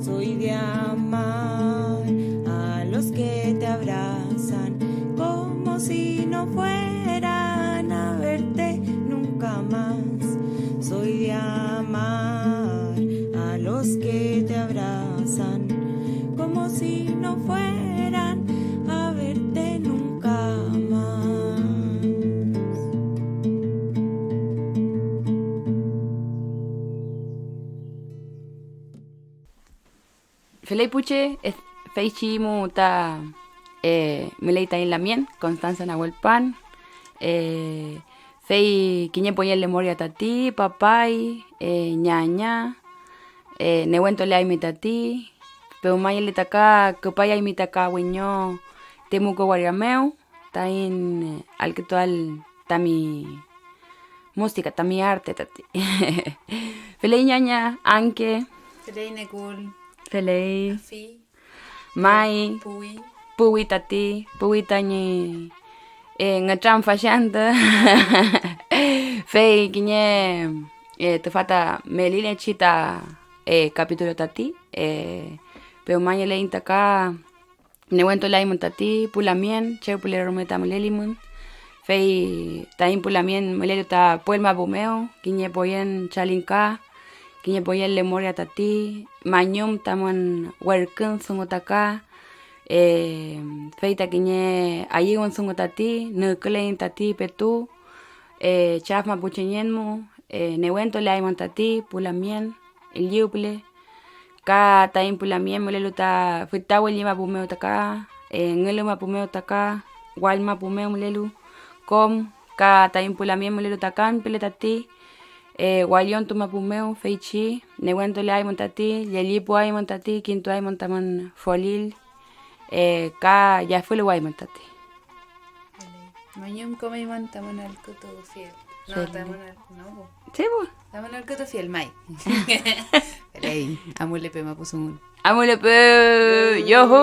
Speaker 8: Soy de amar a los que te abrazan como si no fueran a verte nunca más. Soy de amar a los que te abrazan como si no fueran a verte nunca más.
Speaker 3: Felipuche, Feichimu ta Mileita in Lamien, Constanza Nahuelpan, Fei Quiñe Poyele Moria Tati, Papai, Ñaña, Nehuento le Tati, Peumayele Taka, Copaya Imitaka Wiño, Temuco Guariameu, tain alquitual tami música, tami arte tati. Felei ñaña, anke,
Speaker 4: Felei nekul.
Speaker 3: felei,
Speaker 4: Fi.
Speaker 3: mai,
Speaker 4: Pui.
Speaker 3: puwi tati, puwi tani ngatram fashanta. Fei kiñe te falta melile chita capítulo tati. Pero maña le intaka Newento laimun tati, pulamien, che pulero meta mulelimun. Fei tain pulamien mulelo ta puelma bumeo, kiñe poyen chalinka, kiñe poyen lemoria tati, mañum tamon werkun sungotaka, fei ta kiñe ayigon sungotati, nuklein tati petu, chafma puchenyenmu, newento laimun tati, pulamien, iliuple. Ka tain pulamien mulelo ta fitawe lima pumeo taka ngelema pumeo taka walma pumeo mulelo kom ka tain pulamien mulelo takan pele tati walion tuma pumeo feichi newento le ay montati yelipo ay montati quinto ay montaman folil ka ya fue lo ay montati
Speaker 4: Mañum come man tamon al kuto fiel. No,
Speaker 3: Fiel.
Speaker 4: tamon al no.
Speaker 3: sí bo
Speaker 4: Tamon al kuto fiel mai. Felei, amule pe mapusungun.
Speaker 3: amule pe yoho